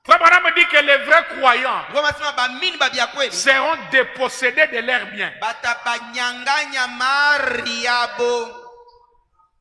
Frère Branham dit que les vrais croyants Ndio masema bamini babia kweli seront dépossédés de leurs biens. batabanyanganya mali yabo.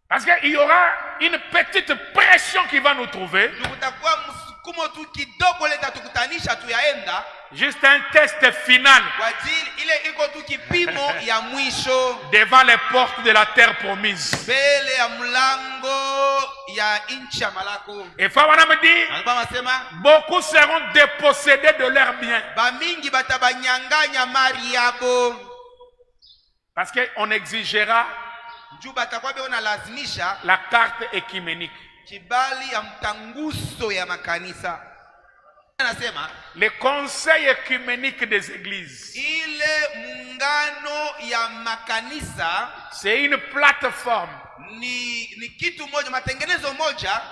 Parce qu'il y aura une petite pression qui va nous trouver. Kutakuwa msukumo tu kidogo leta tukutanisha tu yaenda Juste un test final kwa ajili ile iko tu kipimo ya mwisho devant les portes de la terre promise. mbele ya mlango ya nchi ya malako. Et Frère Branham dit, Alikuwa anasema beaucoup seront dépossédés de leurs biens. bamingi batabanyanganya mali yabo Parce qu'on exigera juu batakuwa beko na lazimisha la carte écuménique. kibali ya mtanguso ya makanisa. Anasema Le conseil écuménique des églises, ile muungano ya makanisa c'est une plateforme ni kitu moja, matengenezo moja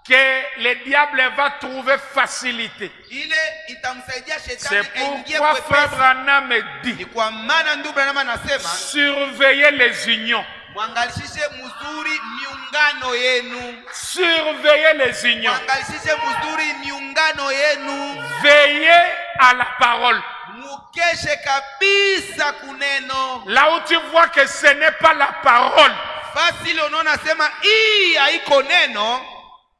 que le diable va trouver facilité. ile itamsaidia C'est shetani aingie pourquoi Frère kwepesi. Branham Ni dit, kwa maana ndugu Branham anasema surveillez les unions. mwangalishishe mzuri miungano yenu, Surveillez les unions. mwangalishishe mzuri miungano yenu, Veillez à la parole. mukeshe kabisa kuneno. Là où tu vois que ce n'est pas la parole, Fasi ile unaona sema hii haiko neno,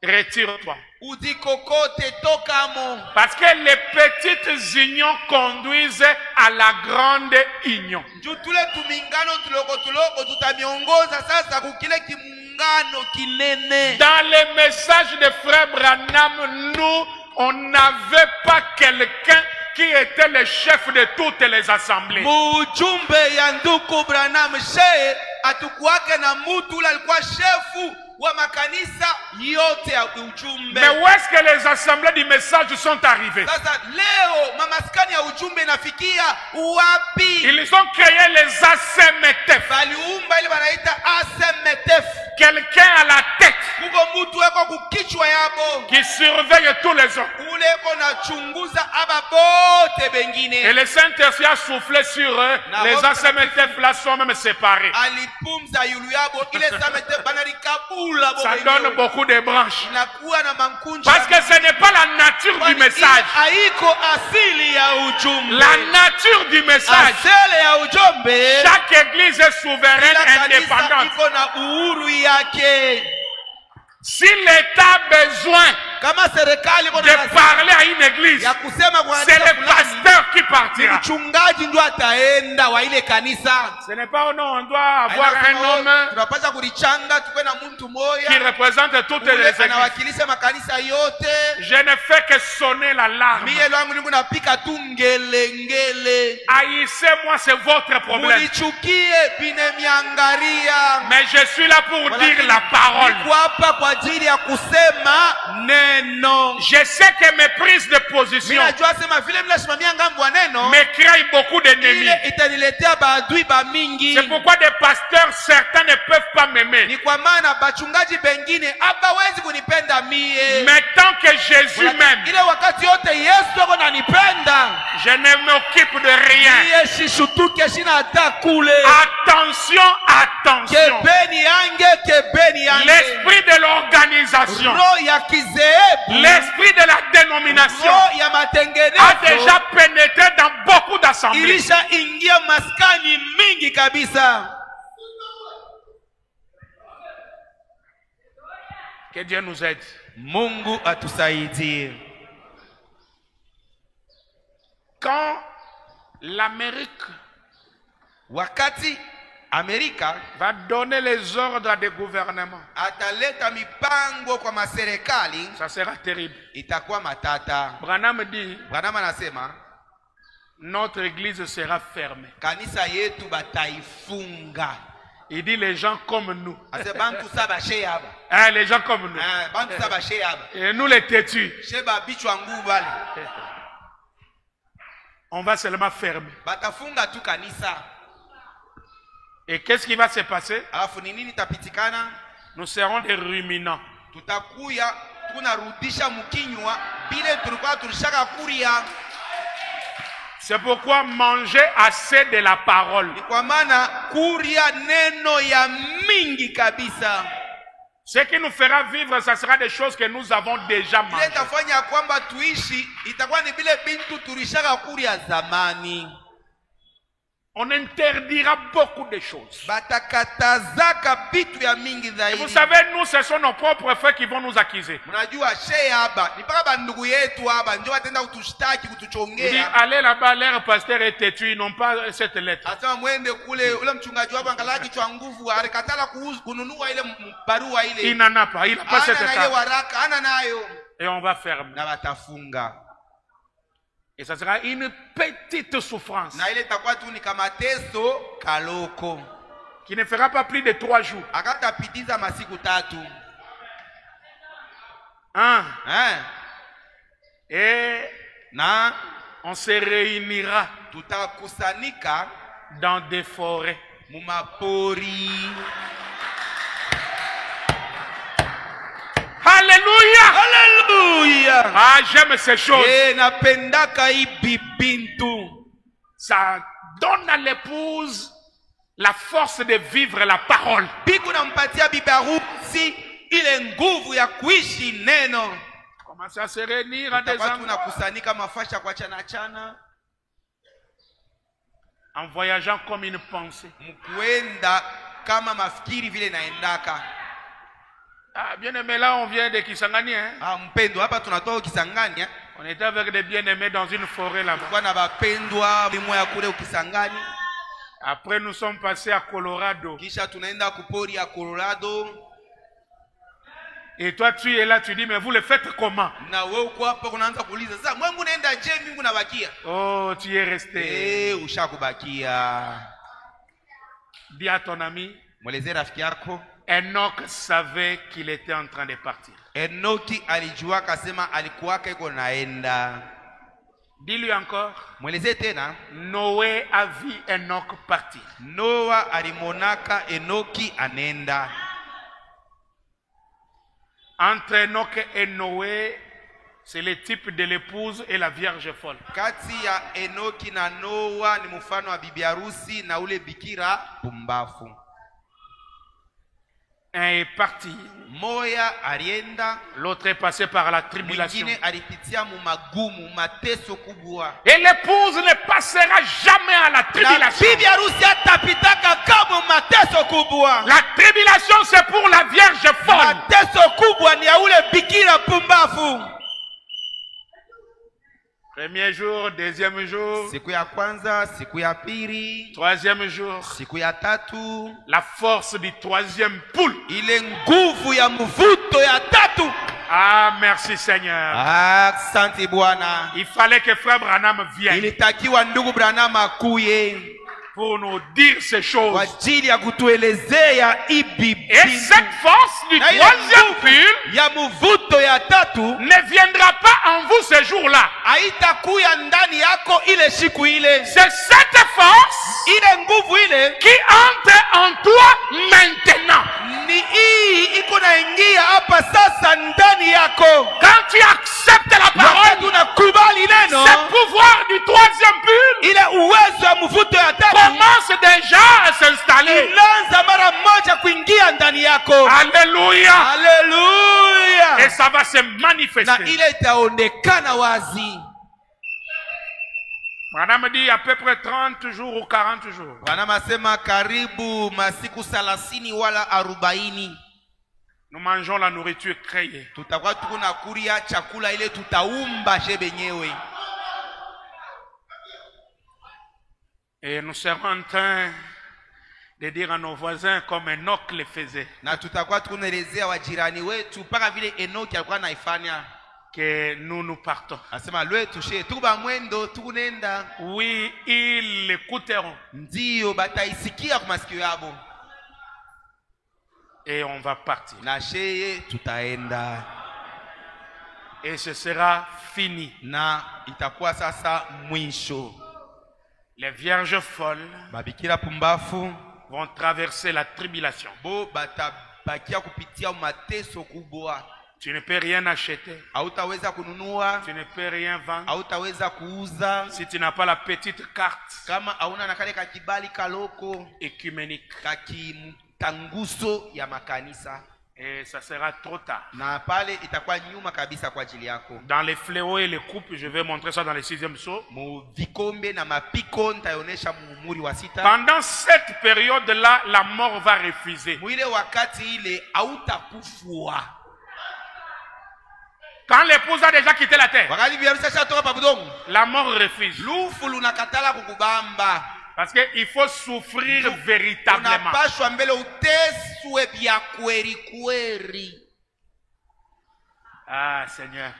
retire-toi. udikokote tokamo. Parce que les petites unions conduisent à la grande union. Juu tule tumingano tuloko tutamiongoza sasa kukile kimuungano kinene. Dans les messages de Frère Branham, nous, on n'avait pas quelqu'un qui était le chef de toutes les assemblées. Mujumbe ya nduku Branham she atukuwake na mutu ule alikuwa shefu wa makanisa yote ya ujumbe. Mais où est-ce que les assemblées du message sont arrivées? Sasa leo mamaskani ya ujumbe inafikia wapi? Ils ont créé les ACMTF. Baliumba ile wanaita ACMTF. Quelqu'un à la tête Kuko mutu eko kukichwa yabo qui surveille tous les autres. ule eko na chunguza aba bote bengine. Et le Saint-Esprit a soufflé sur eux. Les ACMTF là sont même séparés. Alipumza yulu yabo ile ACMTF banarikabula bo. Ça donne beaucoup de branches. Inakuwa na mankunja. Parce que ce n'est pas la nature du message. Haiko asili ya ujumbe. La nature du message. Asili ya ujumbe. Chaque église est souveraine, indépendante. Iko na uhuru yake. Si l'État a besoin kama serikali de parler à une église, ya kusema kwa c'est le pasteur qui partira. mchungaji ndio ataenda wa ile kanisa. Ce n'est pas non, on doit avoir un homme tunapaswa kulichanga tukwe na mtu moja qui représente toutes les églises. anawakilisha makanisa yote. Je ne fais que sonner l'alarme. Mie langu ni kunapika tu ngele. Haïssez-moi, c'est votre problème. Mulichukie binemiangaria. Mais je suis là pour dire la parole. Niko hapa kwa ajili ya kusema neno. Je sais que mes prises de position Minajua sema vile mnasimamia ngambo wa neno me créent beaucoup d'ennemis. ile itaniletea baadui ba mingi. C'est pourquoi des pasteurs certains ne peuvent pas m'aimer. Ni kwa maana bachungaji bengine hawezi kunipenda mie. Mais tant que Jésus m'aime, ile wakati yote Yesu ananipenda, je ne m'occupe de rien. mie sishutuke sina hata kule. Attention, attention. Kebeni yange. L'esprit de l'organisation, Roho ya kizeebu, l'esprit de la dénomination roho ya matengenezo a déjà pénétré dans beaucoup d'assemblées. ilisha ingia maskani mingi kabisa. Que Dieu nous aide. Mungu atusaidie. Quand l'Amérique Wakati Amerika va donner les ordres à des gouvernements, ataleta mipango kwa maserikali, ça sera terrible. itakuwa matata. Branham dit, Branham anasema notre église sera fermée. kanisa yetu bataifunga. Il dit les gens comme nous. Ase bantu saba sheyaba. Hein, les gens comme nous. Bantu saba sheyaba. Et nous les têtus. Sheba bichwa nguvu wale. On va seulement fermer. Batafunga tu kanisa. Et qu'est-ce qui va se passer? Alafu ni nini tapitikana? Nous serons des ruminants. Tutakuya tunarudisha mkinywa bile tulikuwa tulishaka kuria. C'est pourquoi manger assez de la parole. Ni kwa maana kuria neno ya mingi kabisa. Ce qui nous fera vivre, ça sera des choses que nous avons déjà mangées. Itafanya kwamba tuishi itakuwa ni bile bintu tulishaka kuria zamani. On interdira beaucoup de choses. Batakatazaka bitu ya mingi zaidi. Vous savez, nous, ce sont nos propres frères qui vont nous accuser. Mnajua shehe hapa ni paka bandugu yetu hapa ndio watenda kutushtaki Il dit, kutuchongea. allez là-bas, leur pasteur est têtu, ils n'ont pas cette lettre. Asema mwende kule ule mchungaji wao angalaki chwa nguvu alikatala kununua ile barua ile. Il n'en a pas, il n'a pas cette Ana ile carte. waraka ana nayo. Et on va fermer. Na batafunga. Et ça sera une petite souffrance Na ile itakuwa tu ni kama teso kaloko. qui ne fera pas plus de 3 jours. Akatapitiza masiku 3. Hein? Et Et on se réunira tutakusanika dans des forêts. mumapori. Alléluia! Alléluia! Ah, j'aime ces choses. Napendaka ibibintu. Ça donne à l'épouse la force de vivre la parole. Biku nampatia bibi harusi ile nguvu ya kuishi neno. Commencez à se réunir à des Tutakuwa endroits tunakusanyika mafasha kwa chana en voyageant comme une pensée. mkuenda kama mafikiri vile naendaka. Ah, bien aimé, là on vient de Kisangani. Hein? Mpendo hapa tunatoa Kisangani. On était avec des bien-aimés dans une forêt là-bas. Kwa na bapendwa mimoya kule Kisangani. Après nous sommes passés à Colorado. Kisha tunaenda kupori ya Colorado. Et toi tu es là, tu dis mais vous le faites comment? Na wewe uko hapa unaanza kuuliza sasa Mungu naenda je Mungu nabakia? Oh, tu es resté. Ushakubakia. Dis à ton ami, Mweleze rafiki yako. Enoch savait qu'il était en train de partir. Enoki alijua kasema alikuwaka iko naenda. Dis-lui encore. Mweleze tena. Noé a vu Enoch partir. Noa alimonaka Enoki anenda. Entre Enoch et Noé, c'est le type de l'épouse et la vierge folle. Kati ya Enoki na Noa ni mfano wa bibi harusi na ule bikira pumbafu. Un est parti. Moya alienda. L'autre est passé par la tribulation. Mwingine alipitia mu magumu, mateso kubwa. Et l'épouse ne passera jamais à la tribulation. Na bibi harusi atapitaka kama mateso kubwa. La tribulation c'est pour la vierge folle. Mateso kubwa ni ya ule bikira pumbafu. Premier jour, deuxième jour, siku ya kwanza, siku ya pili, troisième jour. siku ya tatu. La force du troisième poule. Ile nguvu ya mvuto ya tatu. Ah, merci Seigneur. Asante Bwana. Il fallait que frère Branham vienne Ilitakiwa ndugu Branham akuye pour nous dire ces kwa choses. ajili ya kutuelezea ibi. Et cette force du troisième poule ya mvuto ya tatu ne viendra pas en vous ce jour-là. haitakuya ndani yako ile siku ile. C'est cette force Ile nguvu ile qui entre en toi maintenant. ni hii iko naingia hapa sasa ndani yako. Quand tu acceptes la Wakati parole, unakubali neno, ce pouvoir du troisième poule ile uwezo ya mvuto ya tatu commence déjà à s'installer. inaanza mara moja kuingia ndani yako. Alléluia. Haleluya. Et ça va se Na manifester. ile itaonekana wazi. Madame dit à peu près 30 jours ou 40 jours. Wanasema karibu masiku 30 wala 40 Nous mangeons la nourriture créée. tutakuwa tukuna kuria chakula ile tutaumba je benyewe. Et nous serons en train de dire à nos voisins comme Enoch le faisait, Na tutakuwa tukunaelezea wajirani wetu mpaka vile Enoki alikuwa naifanya. que nous partons. Anasema lwetu she tukuba mwendo tukunenda. Oui, ils l'écouteront. Ndio bataisikia kwa masikio yabo. Et on va partir. Na sheye tutaenda. Et ce sera fini. Na itakuwa sasa mwisho. Les vierges folles Mabikira pumbafu vont traverser la tribulation. bo batabakia kupitia mateso kubwa. Tu ne peux rien acheter. Hautaweza kununua, Tu ne peux rien vendre. hautaweza kuuza Si tu n'as pas la petite carte kama hauna na kale kakibali kaloko écuménique. kakimtanguso ya makanisa. Et ça sera trop tard. Na pale itakuwa nyuma kabisa kwa ajili yako. Dans les fléaux et les coupes, je vais montrer ça dans le 6e saut. Mu vikombe na mapiko nitaonesha muhuri wa sita. Pendant cette période-là, la mort va refuser. Mwile wakati ile hautakufua. Quand l'épouse a déjà quitté la terre, Wakati biharusi ashatoka pa budongo, la mort refuse. lufu lunakatala kukubamba. Parce qu'il faut souffrir véritablement. Unapashwa mbele uteswe vya kweli kweli. Ah Seigneur.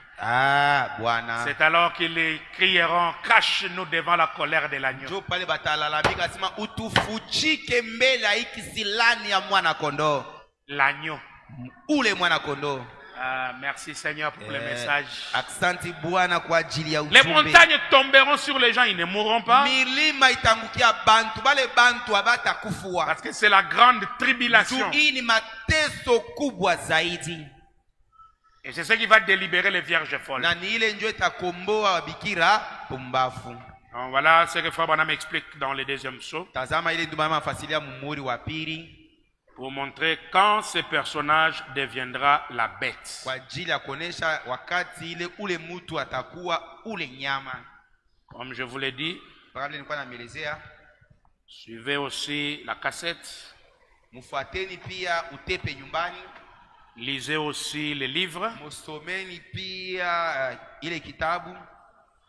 Bwana. C'est alors qu'ils crieront, cache-nous devant la colère de l'agneau. Jo pale batalalamika sema utufuchike mbele ya hiki silani ya mwana kondoo. L'agneau. Ule mwana kondoo. Ah, merci Seigneur pour le message. Aksanti Bwana kwa ajili ya Les ujumbe. montagnes tomberont sur les gens, ils ne mourront pas. Milima itangukia bantu, bale bantu abata kufua. Parce que c'est la grande tribulation. Hii ni mateso kubwa zaidi. Et c'est ce qui va délibérer les vierges folles. Na ni ile njo itakomboa wabikira pumbafu. Donc voilà ce que Frère Branham explique dans le 2e saut. Tazama ile ndio mama afasilia mumuri wa pili. Pour montrer quand ce personnage deviendra la bête. Kwa ajili ya kuonesha wakati ile ule mtu atakuwa ule nyama. Comme je vous l'ai dit, Kabla nilikuwa namelezea, suivez aussi la cassette. mfuateni pia utepe nyumbani. Lisez aussi les livres. Musomeni pia ile kitabu.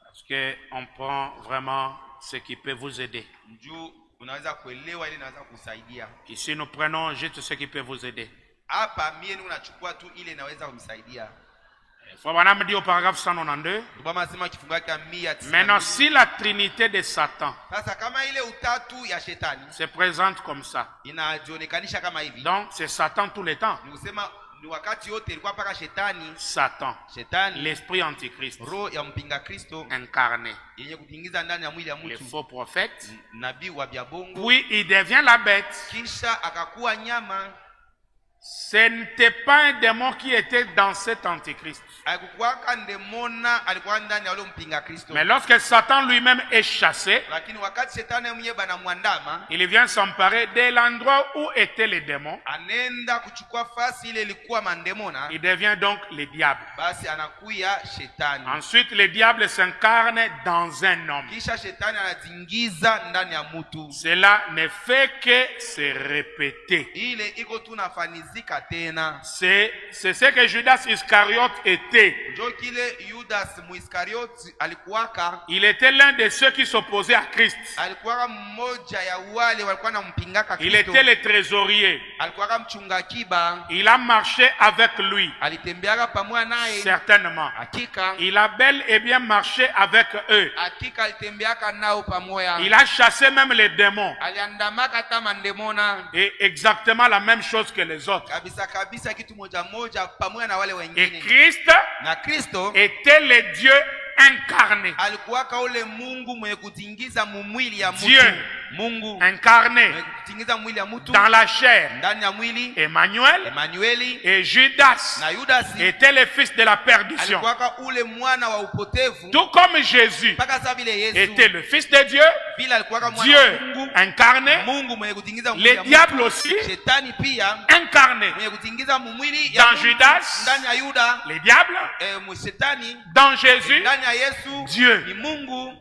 Parce qu'on prend vraiment ce qui peut vous aider. Njoo unaweza kuelewa ile inaweza kusaidia. Ici nous prenons juste ce qui peut vous aider. Hapa mie ni unachukua tu ile inaweza kumsaidia. Frère Branham dit au paragraphe 192. Baba anasema kifungu yake 192. Maintenant, si la trinité de Satan Sasa kama ile utatu ya shetani se présente comme ça, inajionekanisha kama hivi. donc c'est Satan tout le temps. Ni kusema ni wakati yote ilikuwa paka shetani, Satan, shetani l'esprit antichrist roho ya mpinga Kristo incarné, yenye kuingiza ndani ya mwili ya les mtu, faux prophètes. nabii wa biabongo, Puis il devient la bête. kisha akakuwa nyama. Ce n'était pas un démon qui était dans cet antichrist. Alikuwa ndemona, alikuwa ndani ya ule mpinga Kristo. Mais lorsque Satan lui-même est chassé, Lakini wakati shetani mwenyewe bana mwandama, il vient s'emparer de l'endroit où étaient les démons. anenda kuchukua fasi ile ilikuwa mandemona, Il devient donc le diable. basi anakuya shetani. Ensuite, le diable s'incarne dans un homme. Kisha shetani anazingiza ndani ya mtu. Cela ne fait que se répéter. Ile iko tu nafaniza tamalizika tena. C'est ce que Judas Iscariote était. Njo kile Yudas Muiskarioti alikuwaka. Il était l'un de ceux qui s'opposaient à Christ. Alikuwaka mmoja ya wale walikuwa nampingaka Il Kristo. était le trésorier. Alikuwaka mchunga akiba. Il a marché avec lui. Alitembeaka pamoja naye. Certainement. Hakika. Il a bel et bien marché avec eux. Hakika alitembeaka nao pamoja. Il a chassé même les démons. Aliandamaka hata mandemona. Et exactement la même chose que les autres. Kabisa kabisa kitu moja moja pamoja na wale Et wengine. Christ Na Kristo était le Dieu incarné. alikuwaka ule Mungu mwenye kutingiza mwili ya mtu. Dieu Mungu incarné mwenye kutingiza mwili ya mtu dans la chair. ndani ya mwili. Emmanuel Emanueli et Judas na Yudasi étaient les fils de la perdition. alikuwaka ule mwana wa upotevu. Tout comme Jésus Mpaka saa vile Yesu était le fils de Dieu, vile alikuwaka mwana wa Dieu Mungu. incarné, Mungu mwenye kutingiza mwili les ya diables mtu. aussi Shetani pia incarné. mwenye kutingiza mwili ya Dans mtu. Judas, Ndani ya Yuda les diables, shetani. dans Jésus, Ndani ya Yesu Dieu. ni Mungu.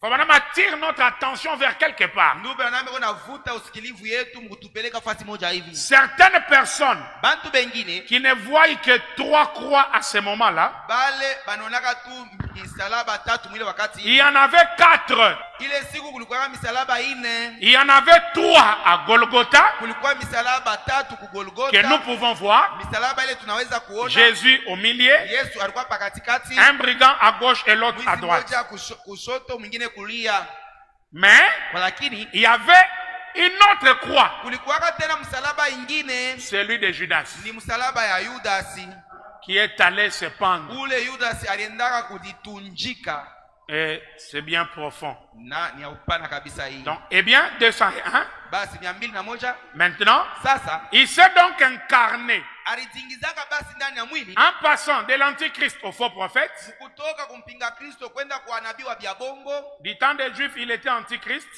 Faut maintenant attirer notre attention vers quelque part. Ndugu Branham navuta usikilivu yetu mkutupeleka fasi moja hivi. Certaines personnes Bantu bengine qui ne voient que 3 croix à ce moment-là, bale banonaka tu misalaba tatu mwile wakati. il y en avait 4. Ile siku kulikuwa misalaba 4. Il y en avait 3 à Golgotha Kulikuwa misalaba tatu ku Golgotha. que nous pouvons voir. Misalaba ile tunaweza kuona. Jésus au milieu, Yesu alikuwa pakatikati. un brigand à gauche et l'autre à Mwizi droite. mmoja kushoto mwingine kulia. Mais Lakini il y avait une autre croix, kulikuwa tena msalaba ingine. celui de Judas, Ni msalaba ya Yudasi. qui est allé se pendre. Ule Yudasi aliendaka kujitunjika. Et c'est bien profond. Na ni ya upana kabisa hii. Donc, eh bien, 201. Basi 201. Maintenant, Sasa il s'est donc incarné alitingizaka basi ndani ya mwili. en passant de l'antichrist au faux prophète. Kutoka kumpinga Kristo kwenda kwa nabii wa Biabongo. Du temps des Juifs, il était antichrist.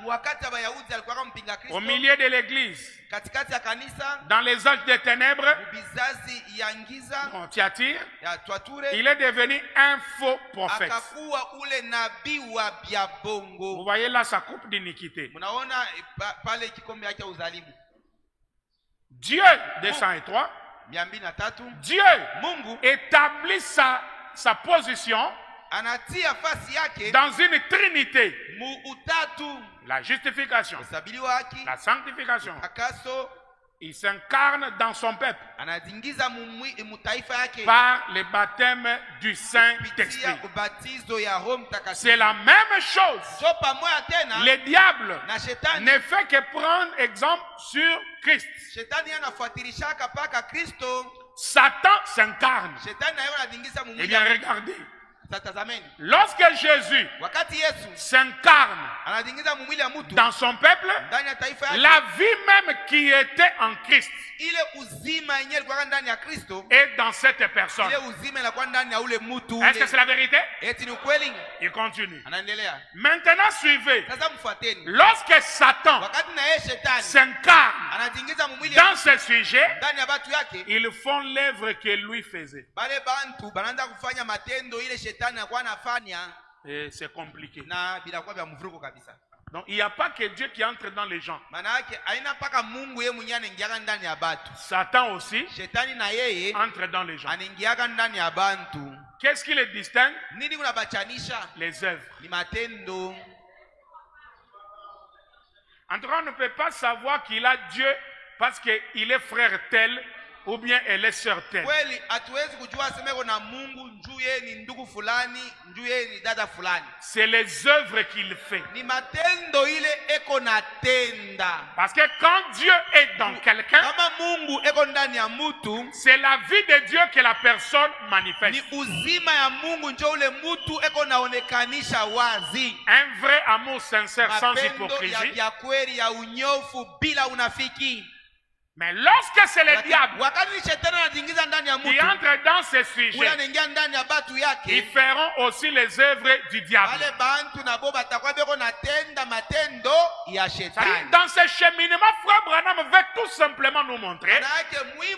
Wakati wa Wayahudi alikuwa mpinga Kristo. Au milieu de l'église, Katikati ya kanisa. dans les âges des ténèbres, Bizazi ya ngiza. Thyatire, Ya Twature. il est devenu un faux prophète. Akakuwa ule nabii wa Biabongo. Vous voyez là sa coupe d'iniquité. Mnaona pale kikombe yake ya uzalimu. Dieu, 203, 203. Dieu Mungu établit sa position anatia fasi yake dans une trinité. mu utatu. La justification, Usabiliwa haki. la sanctification. Akaso. Il s'incarne dans son peuple Anazingiza mutaifa yake par le baptême du Saint-Esprit. ubatizo ya Roho Mtakatifu. C'est la même chose. So pamoja tena Le diable na shetani. ne fait que prendre exemple sur Christ. Shetani anafuatilishaka paka Kristo. Satan s'incarne. Shetani nayo anazingiza Eh mumwili. bien, regardez. Tazameni. Lorsque Jésus Wakati Yesu s'incarne anazingiza mumwili ya mtu dans son peuple, ndani ya taifa yake, la vie même qui était en Christ ile uzima yenyewe ilikuwa ndani ya Kristo, est dans cette personne. ile uzima ilikuwa ndani ya ule mtu. Est-ce que c'est la vérité? Eti ni ukweli? Il continue. Anaendelea. Maintenant, suivez. Sasa mfuateni. Lorsque Satan Wakati na yeye shetani s'incarne anazingiza mumwili ya dans ce sujet, ndani ya watu yake, ils font l'œuvre que lui faisait. bale bantu banaanza kufanya matendo ile shetani anakuwa anafanya, Et c'est compliqué. na bila kuwa vya mvuruko kabisa. Donc, il n'y a pas que Dieu qui entre dans les gens. Maana yake haina mpaka Mungu yeye mwenyewe anaingiaga ndani ya batu. Satan aussi Shetani na yeye entre dans les gens. anaingiaga ndani ya bantu. Qu'est-ce qui les distingue? Nini unabachanisha? Les œuvres. Ni matendo. En tout cas, on ne peut pas savoir qu'il a Dieu parce qu'il est frère tel ou bien elle est sœur telle. Kweli hatuwezi kujua semeko na Mungu njuu yeye ni ndugu fulani, njuu yeye ni dada fulani. C'est les œuvres qu'il fait. Ni matendo ile eko na tenda. Parce que quand Dieu est dans quelqu'un, Kama Mungu eko ndani ya mtu, c'est la vie de Dieu que la personne ni manifeste. uzima ya Mungu njoo ule mtu eko naonekanisha wazi. Un vrai amour sincère sans Mapendo hypocrisie. ya kweli ya unyofu bila unafiki. Mais lorsque c'est le diable Wakati shetani anaingiza ndani ya qui mtu, entre dans ce ule sujet, anaingia ndani ya batu ils yake, feront aussi les œuvres du diable. wale bantu nabo batakuwa beko natenda matendo ya C'est-à-dire, shetani. dans ce cheminement, Frère Branham veut tout simplement nous montrer Manake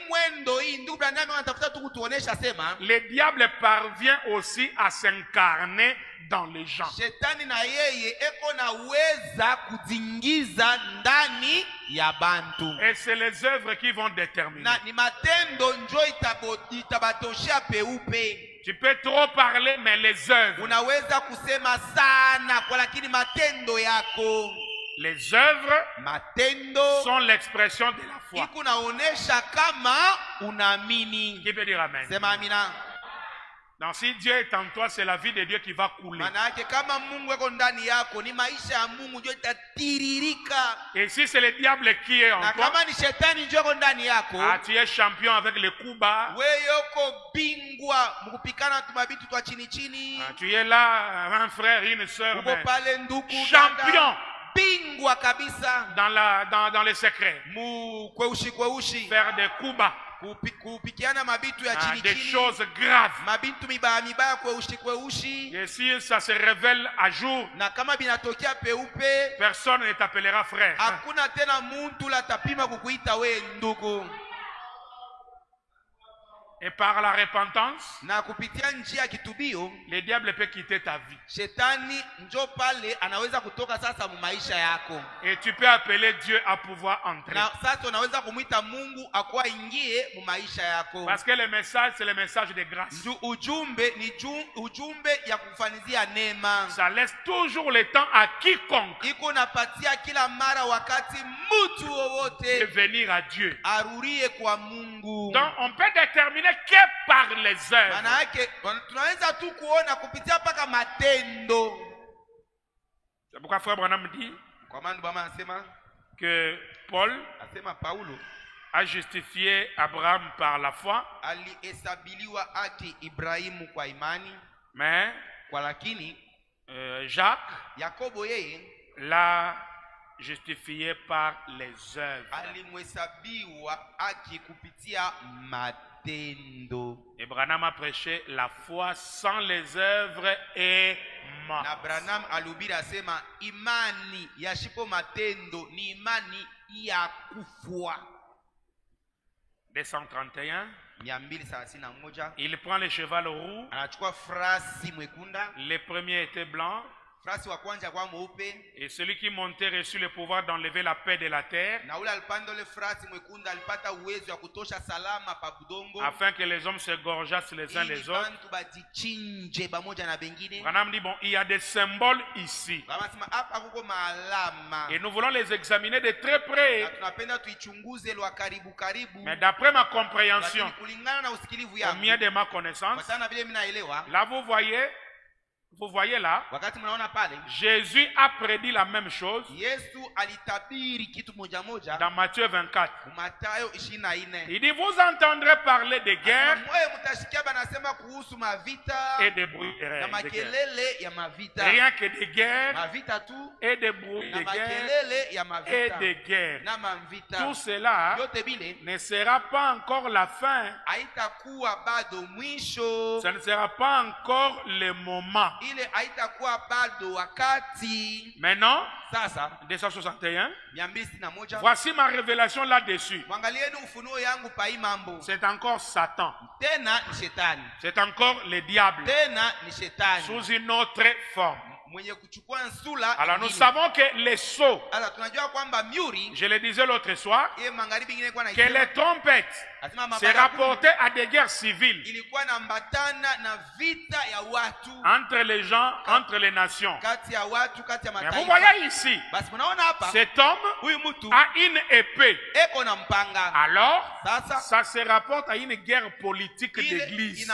mwendo hii ndugu Branham anatafuta tu kutuonesha sema le diable parvient aussi à s'incarner dans les gens. Shetani na yeye eko na uweza kuzingiza ndani ya bantu. Et c'est les œuvres qui vont déterminer. Na ni matendo njo itabatosha peupe. Tu peux trop parler, mais les œuvres. Unaweza kusema sana kwa lakini matendo yako. Les œuvres matendo sont l'expression de la foi. Ikunaonesha kama unaamini. Qui peut dire amen? Sema amina. Donc si Dieu est en toi, c'est la vie de Dieu qui va couler. Manake kama Mungu yuko ndani yako, ni maisha ya Mungu ndio itatiririka. Et si c'est le diable qui est en na toi, kama ni shetani ndio yuko ndani yako, tu es champion avec les coups bas. Wewe yuko bingwa mkupikana tumabitu twa chini chini. Tu es là, un frère, une sœur. Uko pale ndugu, champion. Bingwa kabisa. Dans les secrets. Kweushi. Faire des coups bas. Kupikiana mabitu ya chini des chini. choses graves. Mabitu mibaya kweushi. Et si ça se révèle à jour, na kama binatokea peupe, personne ne t'appellera frère. Hakuna tena muntu la tapima kukuita we ndugu. Et par la repentance, na kupitia njia ya kitubio, le diable peut quitter ta vie. Shetani njo pale anaweza kutoka sasa mu maisha yako. Et tu peux appeler Dieu à pouvoir entrer. Na sasa unaweza kumuita Mungu akwa ingie mu maisha yako. Parce que le message, c'est le message de grâce. Ujumbe ni ujumbe ya kufanizia neema. Ça laisse toujours le temps à quiconque iko napatia kila mara wakati mtu wowote de venir à Dieu. Arurie kwa Mungu. Donc on peut déterminer que par les œuvres. Maana yake tunaweza tu kuona kupitia paka matendo. C'est pourquoi frère Branham dit que Paul Paulo a justifié Abraham par la foi, alihesabiliwa haki Ibrahimu kwa imani, mais kwa lakini Jacques Yakobo yeye l'a justifié par les œuvres. Alimhesabiwa haki kupitia matendo. Et Branham a prêché la foi sans les œuvres et mort. Na Branham alubiri asema imani yashipo matendo ni imani ya kufua. 231. Il prend le cheval roux. Anachukua frasi mwekunda. Le premier était blanc. Frasi wa kwanza kwa mweupe. Et celui qui montait reçut le pouvoir d'enlever la paix de la terre. Na ule alipanda ule frasi mwekunda alipata uwezo wa kutosha salama pa budongo. Afin que les hommes se gorgeassent les uns les autres. Bantu bajichinje pamoja na bengine. Branham dit bon, il y a des symboles ici. Anasema hapa kuko maalama. Et nous voulons les examiner de très près. Na tunapenda tuichunguze lwa karibu. Mais d'après ma compréhension, kulingana na usikilivu yangu, au mieux de ma connaissance, là vous voyez là, Jésus a prédit la même chose dans Matthieu 24. Il dit, vous entendrez parler de guerre et de bruit de guerre. Rien que de guerre et de bruit de guerre et de guerre. Tout cela ne sera pas encore la fin. Ce ne sera pas encore le moment. Maintenant, 261. Voici ma révélation là-dessus. C'est encore Satan. C'est encore le diable. Sous une autre forme. Alors nous savons que les sceaux, je le disais l'autre soir, que les trompettes se rapportaient à des guerres civiles entre les gens, entre les nations. Mais vous voyez ici, cet homme a une épée. Alors, ça se rapporte à une guerre politique d'église.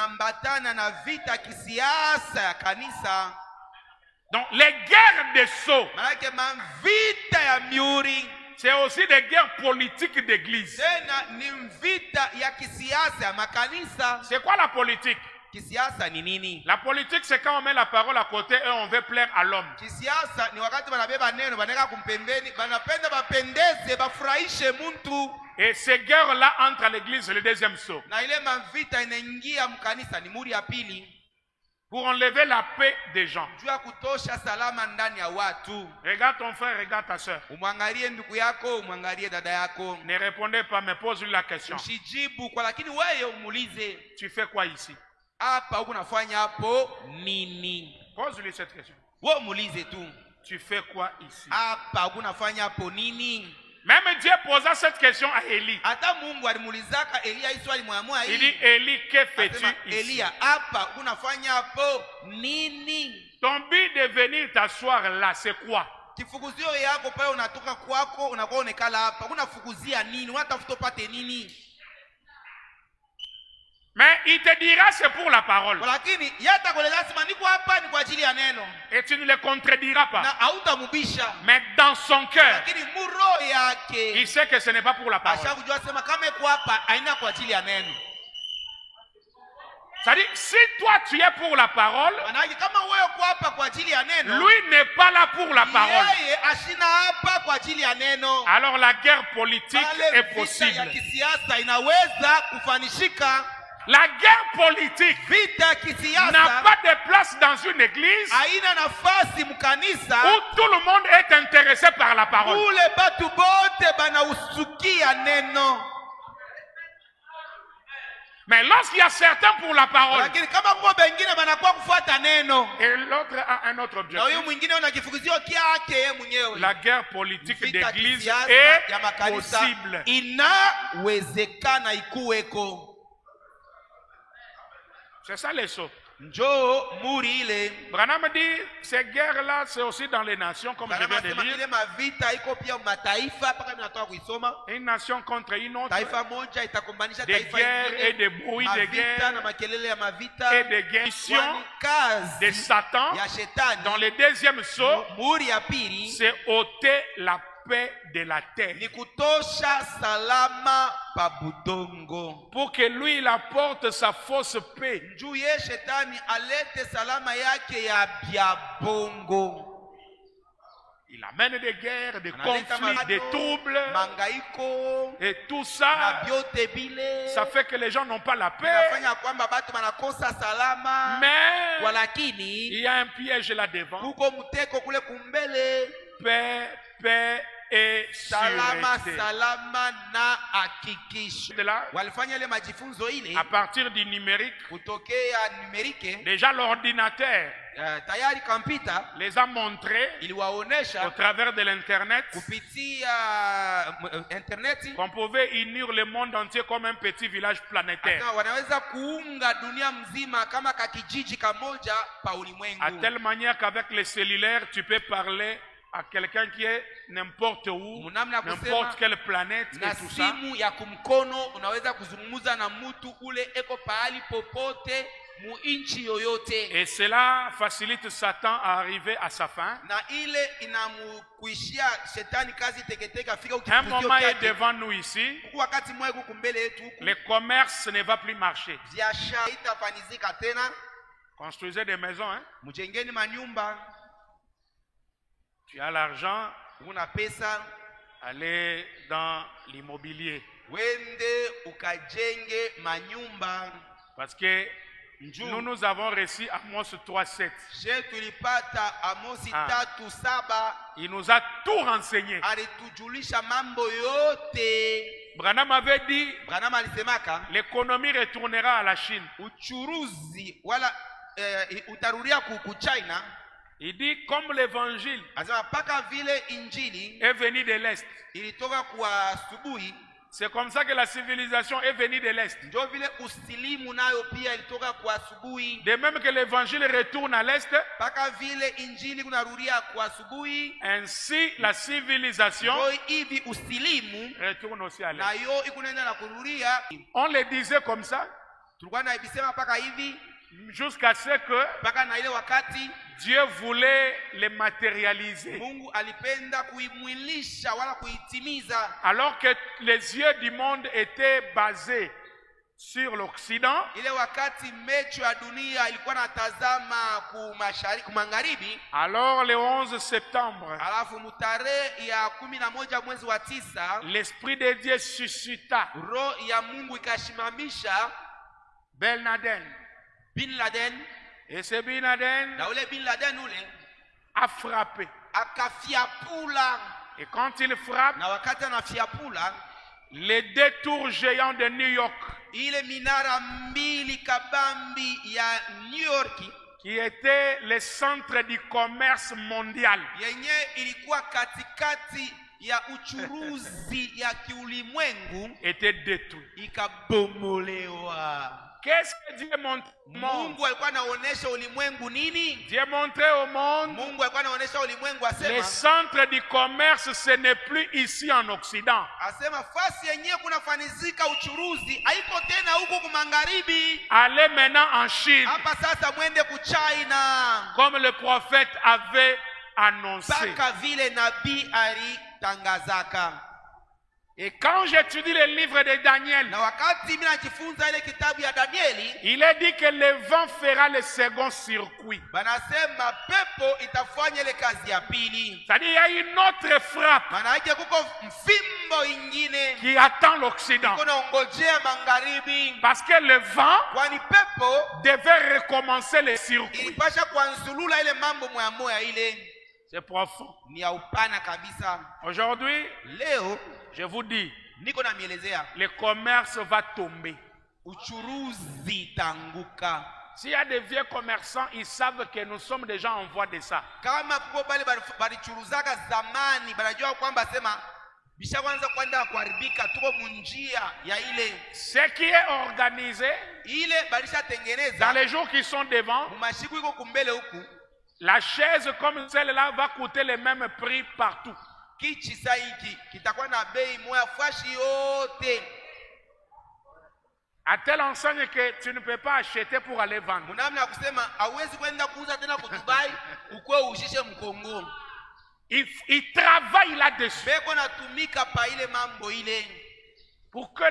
Donc les guerres des sceaux, c'est aussi des guerres politiques d'église. C'est quoi la politique? La politique, c'est quand on met la parole à côté et on veut plaire à l'homme. Et ces guerres-là entrent à l'église, c'est le deuxième sceau. Pour enlever la paix des gens. Regarde ton frère, regarde ta soeur. Ne répondez pas, mais pose-lui la question. Tu fais quoi ici? Pose-lui cette question. Wewe muulize tu. Tu fais quoi ici? Hapa unafanya hapo nini? Même Dieu posa cette question à Élie. Hata Mungu alimuulizaka Elia hii swali moja Il dit, Élie, que fais-tu ici? Elia, hapa unafanya hapo nini? Ton but de venir t'asseoir là, c'est quoi? Kifukuzio yako pale unatoka kwako unakuwa unekala hapa. Unafukuzia nini? Unatafuta upate nini? Mais il te dira c'est pour la parole. Lakini yata kueleza sema niko hapa ni kwa ajili ya neno. Et tu ne le contrediras pas. Na hautamubisha. Mais dans son cœur, Lakini muro yake il sait que ce n'est pas pour la parole. ashakujua sema kama iko hapa haina kwa ajili ya neno. C'est-à-dire, si toi tu es pour la parole, Manake kama wewe uko hapa kwa ajili ya neno, lui n'est pas là pour la parole. yeye ashina hapa kwa ajili ya neno. Alors la guerre politique Pale est vita ya possible. kisiasa inaweza kufanishika. La guerre politique Vita ya n'a kisiasa pas de place dans une église haina nafasi mkanisa où tout le monde est intéressé par la parole. ule batu bote banausukia neno. Mais lorsqu'il y a certains pour la parole Lakini kama kwa bengine banakuwa kufuata neno et l'autre a un autre na huyo objectif, mwingine una kifukizio kyake yeye mwenyewe, la guerre politique vita d'église kisiasa est ya makanisa possible. inawezekana ikuweko. C'est ça les sauts. Njoo muri ile Branham dit, ces guerres-là, c'est aussi dans les nations, comme je viens de anasema dire. ile mavita iko pia mataifa mpaka ninatoka kuisoma. Une nation contre une autre, Taifa moja itakombanisha des taifa guerres et ingine. des bruits de Mavita guerre na makelele ya mavita et des guerres. kwani kazi De Satan, ya shetani dans le deuxième saut, muri ya pili c'est ôter la paix de la terre. ni kutosha salama pa budongo. Pour que lui, il apporte sa fausse paix. Juu ye shetani alete salama yake ya bya bongo. Il amène des guerres, des Analeta conflits, mahato, des troubles. mangaiko Et tout na ça, byote bile ça fait que les gens n'ont pas la paix. inafanya kwamba batu banakosa salama. Mais Walakini il y a un piège là devant. kuko mteko kule kumbele. Paix, paix et Salama sûreté. salama na hakikisho. De là, Walifanya ile majifunzo ile à partir du numérique, kutokea numerike. déjà l'ordinateur Tayari kompyuta les a montrés au iliwaonesha travers de l'internet kupitia interneti qu'on pouvait unir le monde entier comme un petit village planétaire. aka wanaweza kuunga dunia mzima kama kakijiji kamoja pa À ulimwengu. telle manière qu'avec les cellulaires, tu peux parler à quelqu'un qui est n'importe où, Munamna kusema, n'importe quelle planète na et tout ça. simu ya kumkono unaweza kuzungumza na mtu ule eko pahali popote mu inchi yoyote. Et cela facilite Satan à arriver à sa fin. Na ile inamukuishia shetani kazi teketeke afika Un ukifukuzio moment est kyake. devant nous ici, Huku wakati mwegu kumbele yetu huku le commerce ne va plus marcher. biashara itafanyizika tena. Construisez des maisons, hein? Mjengeni manyumba, Tu as l'argent, una pesa, allez dans l'immobilier. wende ukajenge manyumba. Parce que nous avons reçu Amos 3:7. Je tulipata Amosi Ah. 3:7 Il nous a tout renseigné. alitujulisha mambo yote. Branham avait dit, Branham alisemaka l'économie retournera à la Chine. uchuruzi wala utarudia ku China. Il dit, comme l'évangile Anasema paka vile injili est venu de l'Est, ilitoka kwa asubuhi, c'est comme ça que la civilisation est venue de l'Est. ndio vile usilimu nayo pia ilitoka kwa asubuhi. De même que l'évangile retourne à l'Est, Paka vile injili kunarudia kwa asubuhi, ainsi la civilisation ndio hivi usilimu retourne aussi à l'Est. nayo ikunaenda na kurudia. On le disait comme ça Tulikuwa naibisema paka hivi jusqu'à ce que paka na ile wakati Dieu voulait les matérialiser. Mungu alipenda kuimwilisha wala kuitimiza. Alors que les yeux du monde étaient basés sur l'Occident, Ile wakati mecho ya dunia ilikuwa natazama ku magharibi, alors le 11 septembre, alafu mutarehe ya 11 mwezi wa 9 l'Esprit de Dieu suscita roho ya Mungu ikashimamisha Ben Laden. Bin Laden, Et ce Ben Laden na ule Bin Laden ule a frappé. akafiapula, Et quand il frappe, na wakati anafiapula les deux tours géants de New York ile minara mbili kabambi ya New York qui était le centre du commerce mondial, yenye ilikuwa katikati ya uchuruzi ya kiulimwengu, était détruit. ikabomolewa. Qu'est-ce que Dieu montre au monde? Mungu alikuwa anaonesha ulimwengu nini? Dieu montrait au monde, Mungu alikuwa anaonesha ulimwengu, les asema centres du commerce, ce n'est plus ici en Occident. fasi yenyewe kunafanizika uchuruzi haiko tena huko kumagharibi. Allez maintenant en Chine, Hapa sasa mwende ku China, comme le prophète avait annoncé. mpaka vile nabii alitangazaka. Et quand j'étudie le livre de Daniel, Na wakati mimi najifunza ile kitabu ya Danieli, il est dit que le vent fera le second circuit. banasema pepo itafanya ile kazi ya pili. C'est-à-dire il y a une autre frappe Maana yake kuko mfimbo ingine qui attend l'Occident. iko naongojea magharibi, Parce que le vent kwani pepo devait recommencer le circuit. ilipasha kuanzulula ile mambo moya moya. Ile C'est profond. ni ya upana kabisa. Aujourd'hui, Leo je vous dis, niko namielezea le commerce va tomber. uchuruzi itanguka. S'il y a des vieux commerçants, ils savent que nous sommes déjà en voie de ça. Kama kuko bale balichuruzaka zamani, banajua kwamba sema bisha kwanza kwenda kuharibika, tuko munjia ya ile. Ce qui est organisé, Ile balisha dans tengeneza les jours qui sont devant, mumashiku iko kumbele huku. la chaise comme celle-là va coûter le même prix partout. Kichi saiki kitakuwa na bei moya fashi yote. À telle enseigne que tu ne peux pas acheter pour aller vendre. Munamna ya kusema hauwezi kwenda kuuza tena ku Dubai ukwe ushishe Mkongo. Il travaille là-dessus Beko natumika pa ile mambo ile. pour que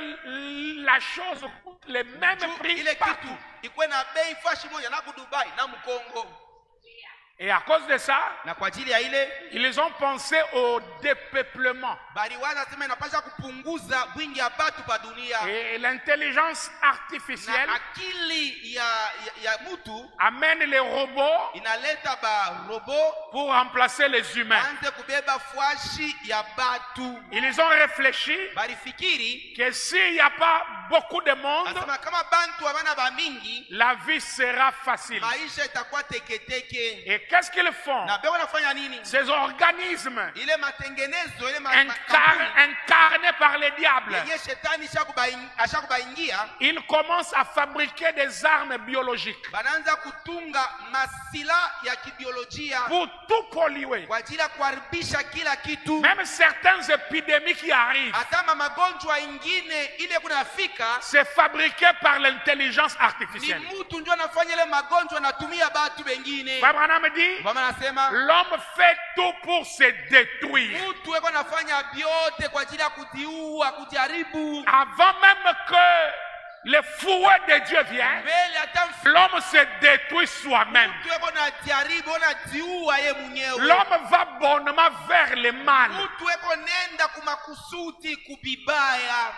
la chose coûte le même prix Ile kitu partout. ikwe na bei fashi moja na ku Dubai na Mkongo. Et à cause de ça, Na kwa ajili ya ile ils ont pensé au dépeuplement. baliwaza sema inapasha kupunguza wingi ya batu pa dunia. Et l'intelligence artificielle Na akili ya mutu amène les robots inaleta ba robo pour remplacer les humains. anze kubeba fwashi ya batu. Ils ont réfléchi Balifikiri que s'il n'y a pas beaucoup de monde, asema kama bantu abana ba mingi la vie sera facile. maisha itakuwa teketeke. Et qu'est-ce qu'ils font? Na beko nafanya nini? Ces organismes Ile matengenezo ile incarnés par les diables, yenye shetani ashakubaingia, ils commencent à fabriquer des armes biologiques banaanza kutunga masila ya kibiolojia pour tout polluer. kwa ajili ya kuharibisha kila kitu. Même certaines épidémies qui arrivent, Hata magonjwa ingine ile kunafika c'est fabriqué par l'intelligence ni artificielle. mtu ndio anafanya ile magonjwa, anatumia batu wengine. Abraham dit, Baba anasema l'homme fait tout pour se détruire. mtu eko anafanya vyote kwa ajili ya kujiua, kujaribu. Avant même que le fouet de Dieu vienne, Mbele hata l'homme se détruit soi-même. mtu eko na jaribu, anajiua ye mwenyewe. L'homme va bonnement vers le mal. Mtu eko nenda kumakusudi kubibaya.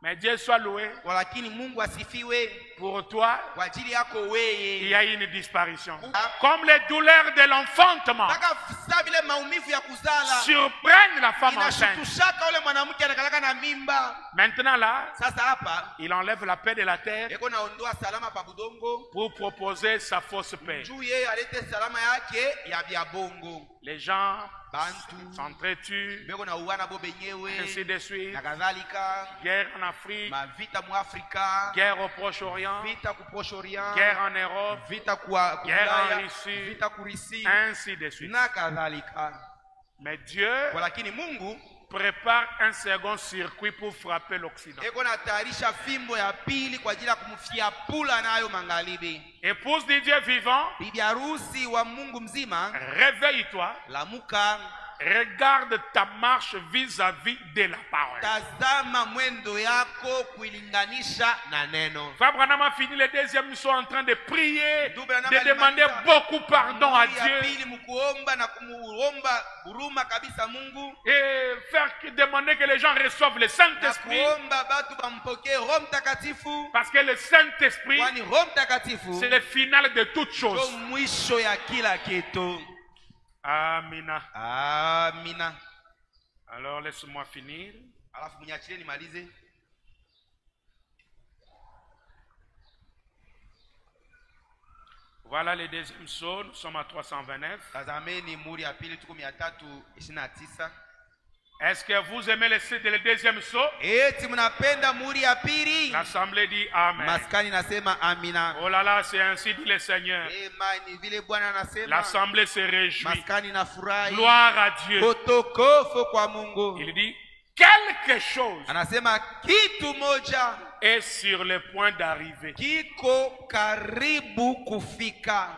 Mais Dieu soit loué. Lakini Mungu asifiwe Pour toi, kwa ajili yako il wewe. y a une disparition. Comme les douleurs de l'enfantement Mpaka saa vile maumivu ya kuzala surprennent la femme enceinte. inashutushaka ule mwanamke anakalaka na mimba. Maintenant là, Sasa hapa il enlève la paix de la terre eko naondoa salama pa budongo pour proposer sa fausse paix. juu yeye alete salama yake ya vya bongo. Les gens Bantu s'entretuent, beko na uwana bo benyewe ainsi de suite. na kadhalika. Guerre en Afrique, Mavita mu Afrika, guerre au Proche-Orient, vita ku Proche-Orient, guerre en Europe, vita ku guerre en Ulaya, Russie, vita ku Russie ainsi de suite. na kadhalika. Mais Dieu Lakini Mungu prépare un second circuit pour frapper l'Occident. eko natayarisha fimbo ya pili kwa ajili ya kumfiapula nayo magharibi. Épouse du Dieu vivant, Bibi harusi wa Mungu mzima, réveille-toi, lamuka, regarde ta marche vis-à-vis de la parole. tazama mwendo yako kuilinganisha na neno. Frère Branham a fini les deuxièmes, ils sont en train de prier, Ndugu Branham de demander alimaliza beaucoup pardon à ya Dieu pili mkuomba na kumuomba huruma kabisa Mungu, et demander que les gens reçoivent le na Saint-Esprit, kuomba batu bampokee Roho Mtakatifu, parce que le Saint-Esprit, kwani Roho Mtakatifu c'est le final de toutes ndio choses. mwisho ya kila kitu. Amina. Amina. Alors laisse-moi finir. Alafu mniachilie nimalize. Voilà le deuxième saut, nous sommes à 329. Tazameni muri ya pili tuko 329. Est-ce que vous aimez le deuxième saut? Eti mnapenda muri ya pili? L'assemblée dit Amen. Maskani nasema amina. Oh là là, c'est ainsi dit le Seigneur. Ni vile Bwana anasema. L'assemblée se réjouit. Maskani nafurahi. Gloire à Dieu. Utukufu kwa Mungu. Il dit quelque chose anasema kitu moja est sur le point d'arriver. Kiko karibu kufika.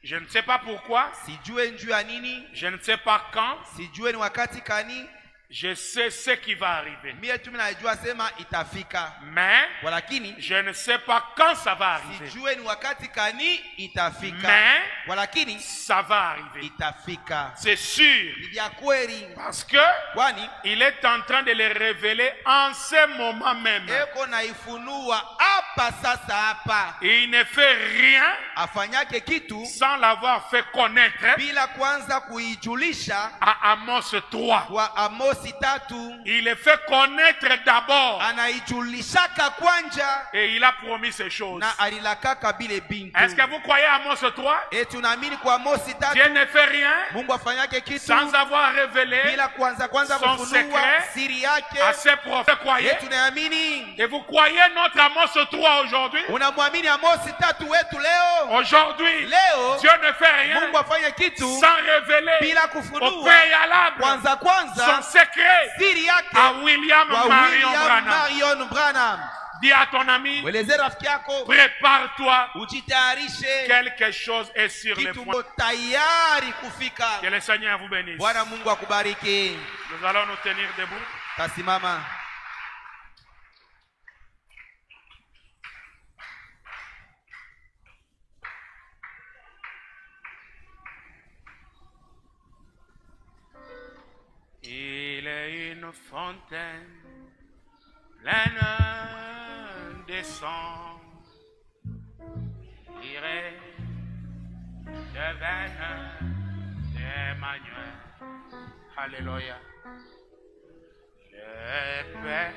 Je ne sais pas pourquoi. Sijue njuu ya nini. Je ne sais pas quand. Sijue ni wakati kani. Je sais ce qui va arriver. Mie tu najua sema itafika. Mais walakini je ne sais pas quand ça va arriver. Sijue ni wakati kani itafika. Mais walakini ça va arriver. Itafika. C'est sûr. Ni vya kweli. Parce que kwani il est en train de le révéler en ce moment même. Eko naifunua hapa sasa hapa. Et il ne fait rien afanyake kitu sans l'avoir fait connaître bila kwanza kuijulisha à Amos 3. Kwa Amos 3. Il le fait connaître d'abord. Anaijulishaka kwanja. Et il a promis ces choses. Na alilakaka bile bintu. Est-ce que vous croyez à Amos 3? Et tunaamini kwa Amos 3. Dieu ne fait rien Mungu afanyake kitu sans avoir révélé bila kwanza son secret siri yake à ses prophètes. Croyez? Et tunaamini. Et vous croyez notre Amos 3 aujourd'hui? Unamwamini Amos 3 wetu leo? Aujourd'hui, leo Dieu ne fait rien Mungu afanye kitu sans révéler bila kufunua au préalable kwanza son secret siri yake à William Marion Branham. Dis à ton ami, prépare-toi, quelque chose est sur le point. Que le Seigneur vous bénisse. Nous allons nous tenir debout. Tasimama. Il est une fontaine pleine de sang, tirée de veine d'Emmanuel. Alléluia. Je peux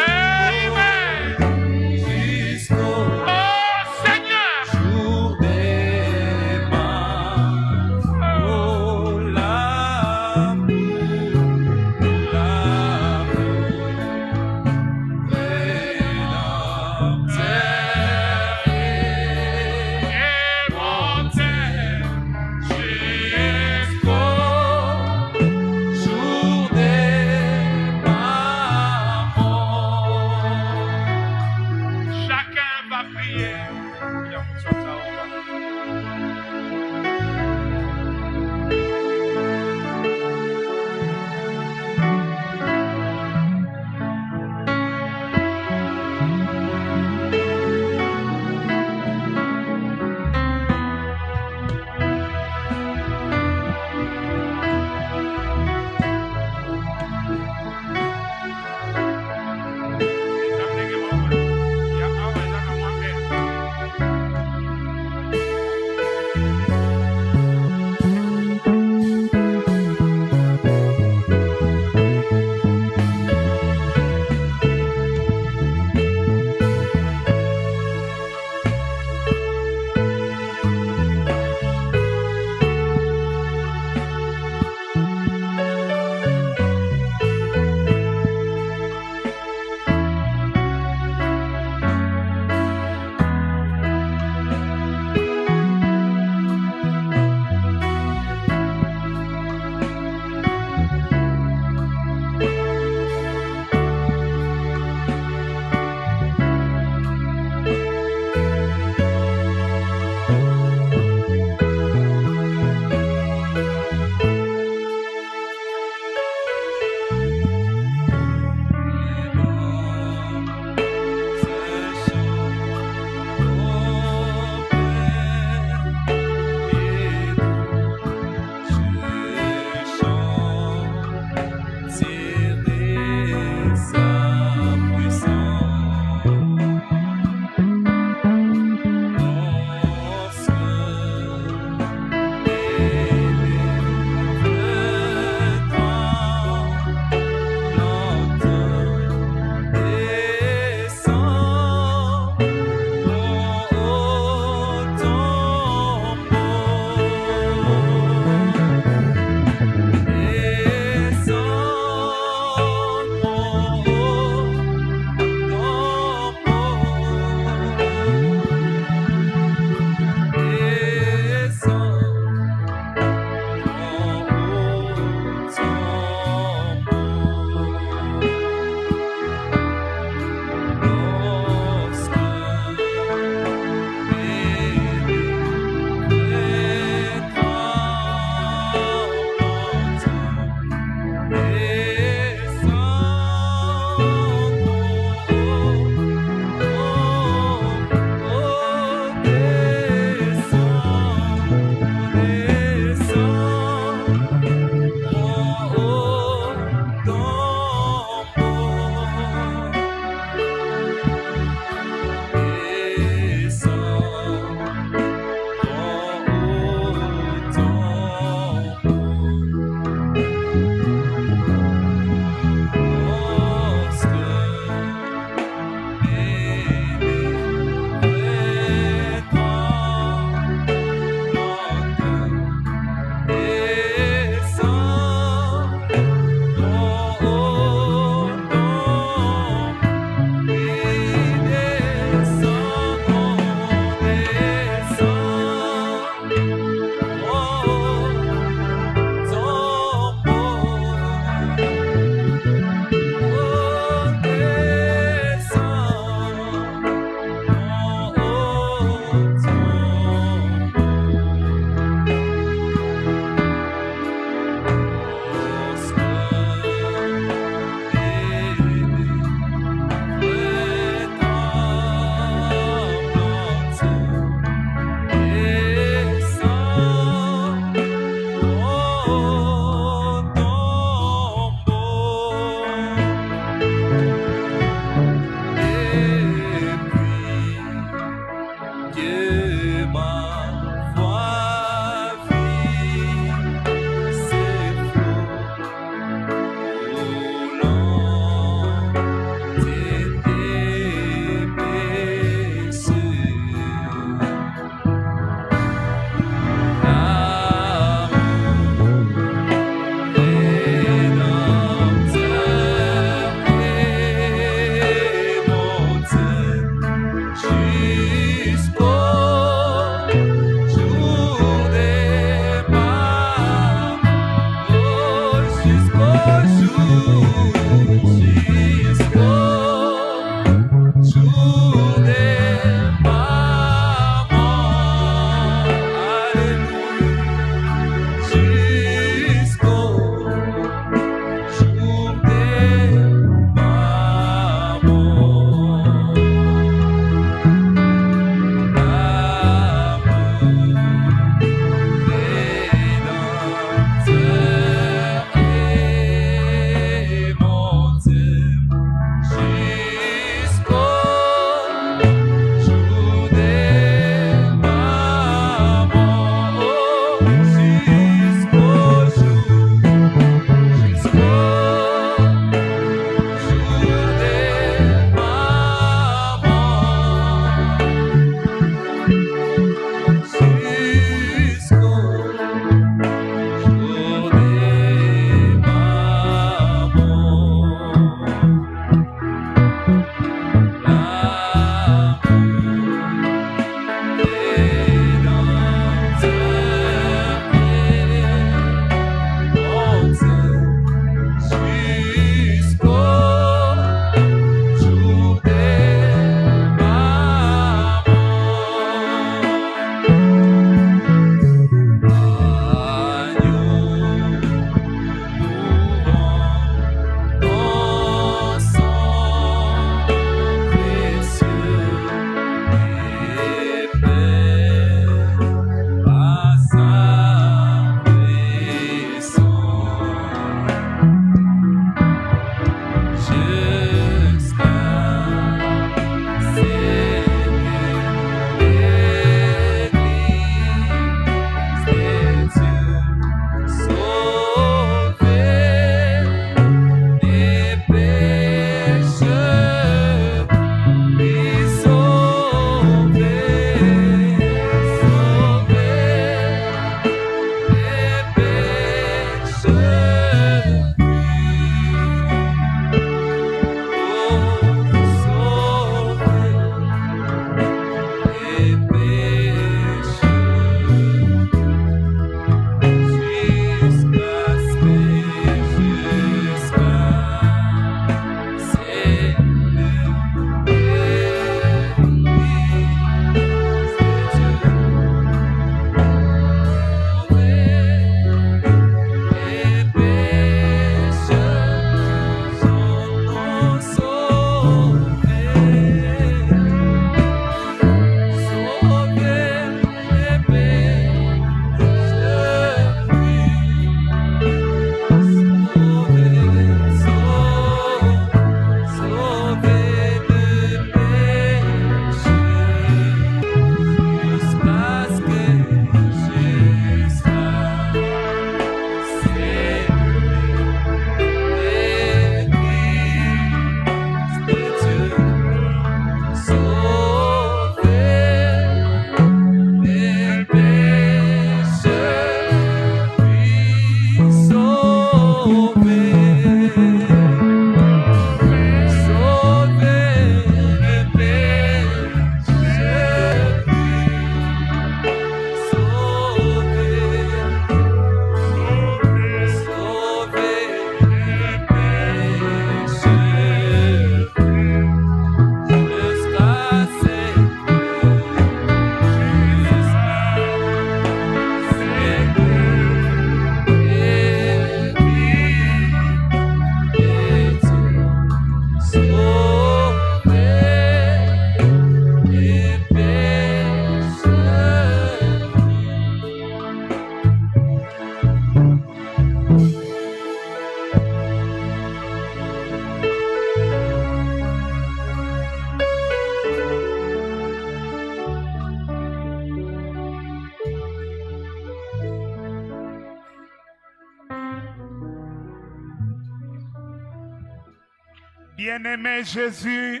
Bien-aimé Jésus,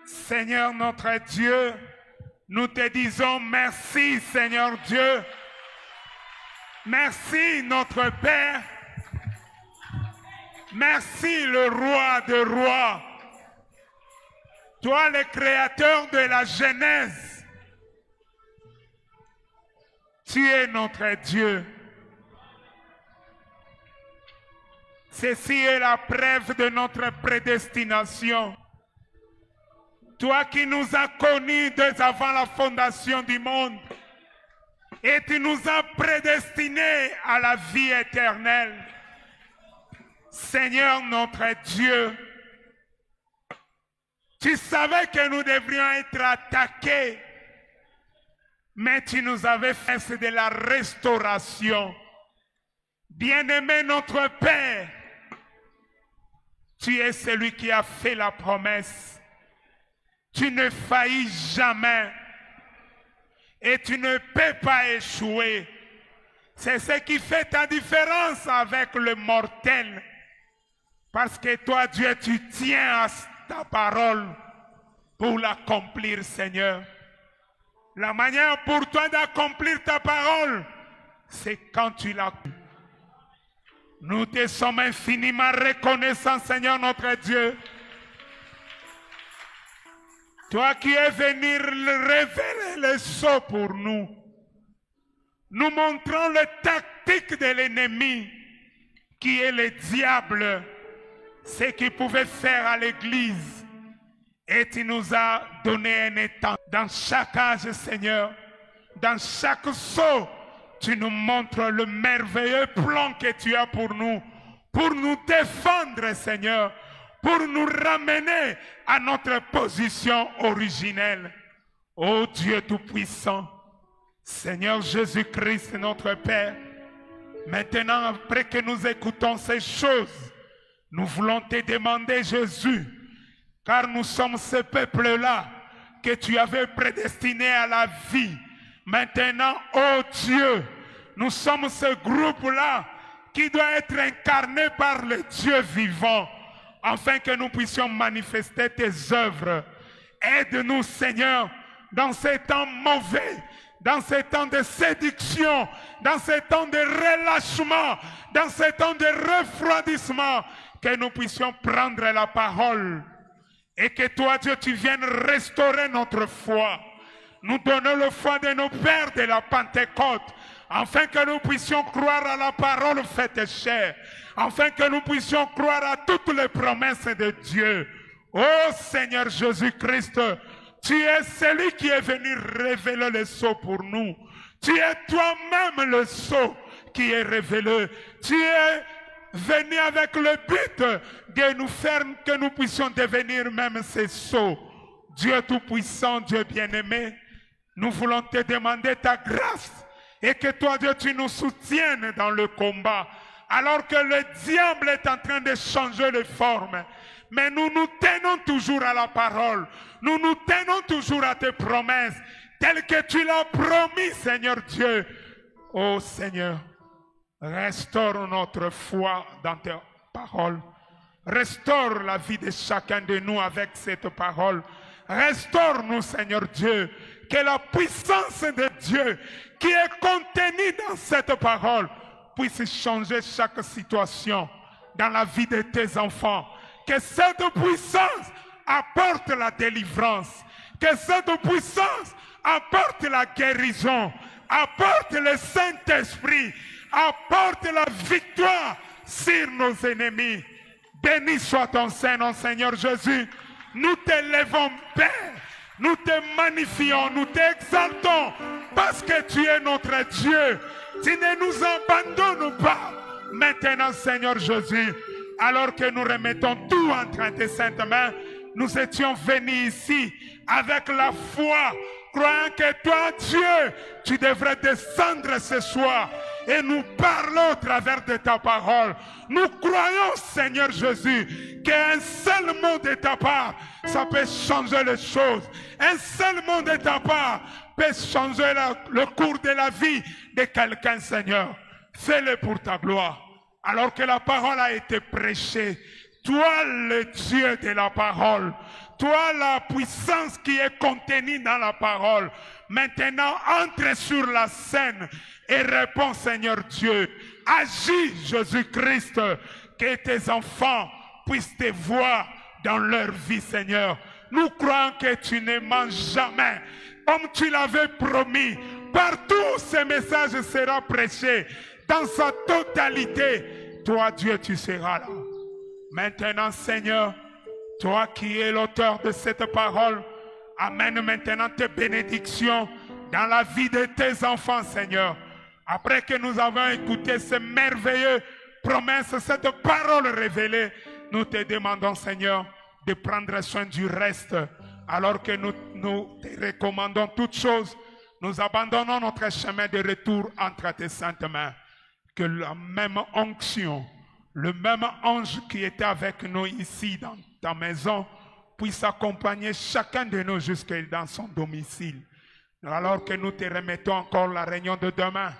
Seigneur notre Dieu, nous te disons merci, Seigneur Dieu. Merci, notre Père. Merci, le roi de rois. Toi, le créateur de la Genèse. Tu es notre Dieu. Ceci est la preuve de notre prédestination. Toi qui nous as connus dès avant la fondation du monde, et tu nous as prédestinés à la vie éternelle. Seigneur notre Dieu, tu savais que nous devrions être attaqués, mais tu nous avais fait de la restauration. Bien-aimé notre Père, tu es celui qui a fait la promesse. Tu ne faillis jamais et tu ne peux pas échouer. C'est ce qui fait ta différence avec le mortel. Parce que toi, Dieu, tu tiens à ta parole pour l'accomplir, Seigneur. La manière pour toi d'accomplir ta parole, c'est quand tu l'accomplis. Nous te sommes infiniment reconnaissants, Seigneur notre Dieu. Toi qui es venu révéler les sceaux pour nous. Nous montrons les tactiques de l'ennemi, qui est le diable, ce qu'il pouvait faire à l'Église. Et tu nous as donné un état. Dans chaque âge, Seigneur, dans chaque sceau, tu nous montres le merveilleux plan que tu as pour nous défendre, Seigneur, pour nous ramener à notre position originelle. Ô Dieu Tout-Puissant, Seigneur Jésus-Christ, notre Père, maintenant, après que nous écoutons ces choses, nous voulons te demander, Jésus, car nous sommes ce peuple-là que tu avais prédestiné à la vie. Maintenant, ô Dieu, nous sommes ce groupe-là qui doit être incarné par le Dieu vivant, afin que nous puissions manifester tes œuvres. Aide-nous, Seigneur, dans ces temps mauvais, dans ces temps de séduction, dans ces temps de relâchement, dans ces temps de refroidissement, que nous puissions prendre la parole et que toi, Dieu, tu viennes restaurer notre foi. Nous donnons le foi de nos pères de la Pentecôte, afin que nous puissions croire à la parole faite chair, afin que nous puissions croire à toutes les promesses de Dieu. Ô Seigneur Jésus-Christ, tu es celui qui est venu révéler le sceau pour nous. Tu es toi-même le sceau qui est révélé. Tu es venu avec le but de nous faire que nous puissions devenir même ces sceaux. Dieu Tout-Puissant, Dieu bien-aimé, nous voulons te demander ta grâce et que toi, Dieu, tu nous soutiennes dans le combat. Alors que le diable est en train de changer de forme. Mais nous nous tenons toujours à la parole. Nous nous tenons toujours à tes promesses, telles que tu l'as promis, Seigneur Dieu. Oh Seigneur, restaure notre foi dans tes paroles. Restaure la vie de chacun de nous avec cette parole. Restaure-nous, Seigneur Dieu. Que la puissance de Dieu qui est contenue dans cette parole puisse changer chaque situation dans la vie de tes enfants. Que cette puissance apporte la délivrance. Que cette puissance apporte la guérison. Apporte le Saint-Esprit. Apporte la victoire sur nos ennemis. Béni soit ton Saint-Nom, Seigneur Jésus. Nous t'élèvons, Père. Nous te magnifions, nous t'exaltons. Parce que tu es notre Dieu. Tu ne nous abandonnes pas. Maintenant, Seigneur Jésus, alors que nous remettons tout entre tes saintes mains, nous étions venus ici avec la foi, croyant que toi, Dieu, tu devrais descendre ce soir et nous parler au travers de ta parole. Nous croyons, Seigneur Jésus, qu'un seul mot de ta part, ça peut changer les choses. Un seul mot de ta part peut changer le cours de la vie de quelqu'un, Seigneur. Fais-le pour ta gloire. Alors que la parole a été prêchée, Toi le Dieu de la parole, toi la puissance qui est contenue dans la parole, maintenant entre sur la scène et réponds Seigneur Dieu. Agis Jésus-Christ, que tes enfants puissent te voir dans leur vie Seigneur. Nous croyons que tu ne mens jamais, comme tu l'avais promis. Partout ce message sera prêché dans sa totalité. Toi Dieu tu seras là. Maintenant Seigneur, toi qui es l'auteur de cette parole, amène maintenant tes bénédictions dans la vie de tes enfants Seigneur. Après que nous avons écouté ces merveilleuses promesses, cette parole révélée, nous te demandons Seigneur de prendre soin du reste. Alors que nous te recommandons toutes choses, nous abandonnons notre chemin de retour entre tes saintes mains. Que la même onction, le même ange qui était avec nous ici dans ta maison puisse accompagner chacun de nous jusque dans son domicile. Alors que nous te remettons encore la réunion de demain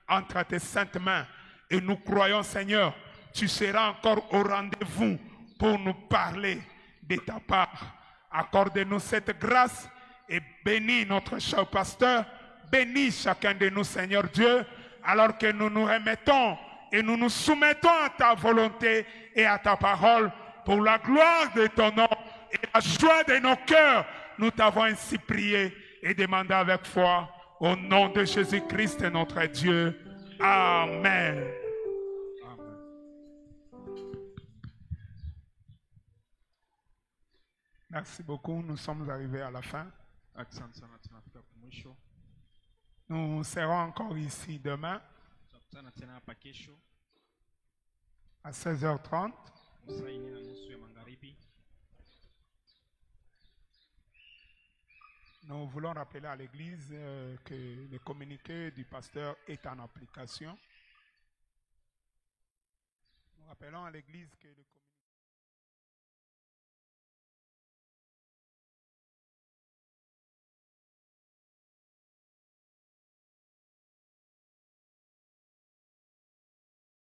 entre tes saintes mains. Et nous croyons, Seigneur, tu seras encore au rendez-vous pour nous parler de ta part. Accorde-nous cette grâce et bénis notre cher pasteur. Bénis chacun de nous, Seigneur Dieu, alors que nous nous remettons et nous nous soumettons à ta volonté et à ta parole pour la gloire de ton nom et la joie de nos cœurs. Nous t'avons ainsi prié et demandé avec foi au nom de Jésus-Christ notre Dieu. Amen. Merci beaucoup. Nous sommes arrivés à la fin. Nous serons encore ici demain à 16h30. Nous voulons rappeler à l'Église que le communiqué du pasteur est en application. Nous rappelons à l'Église que le communiqué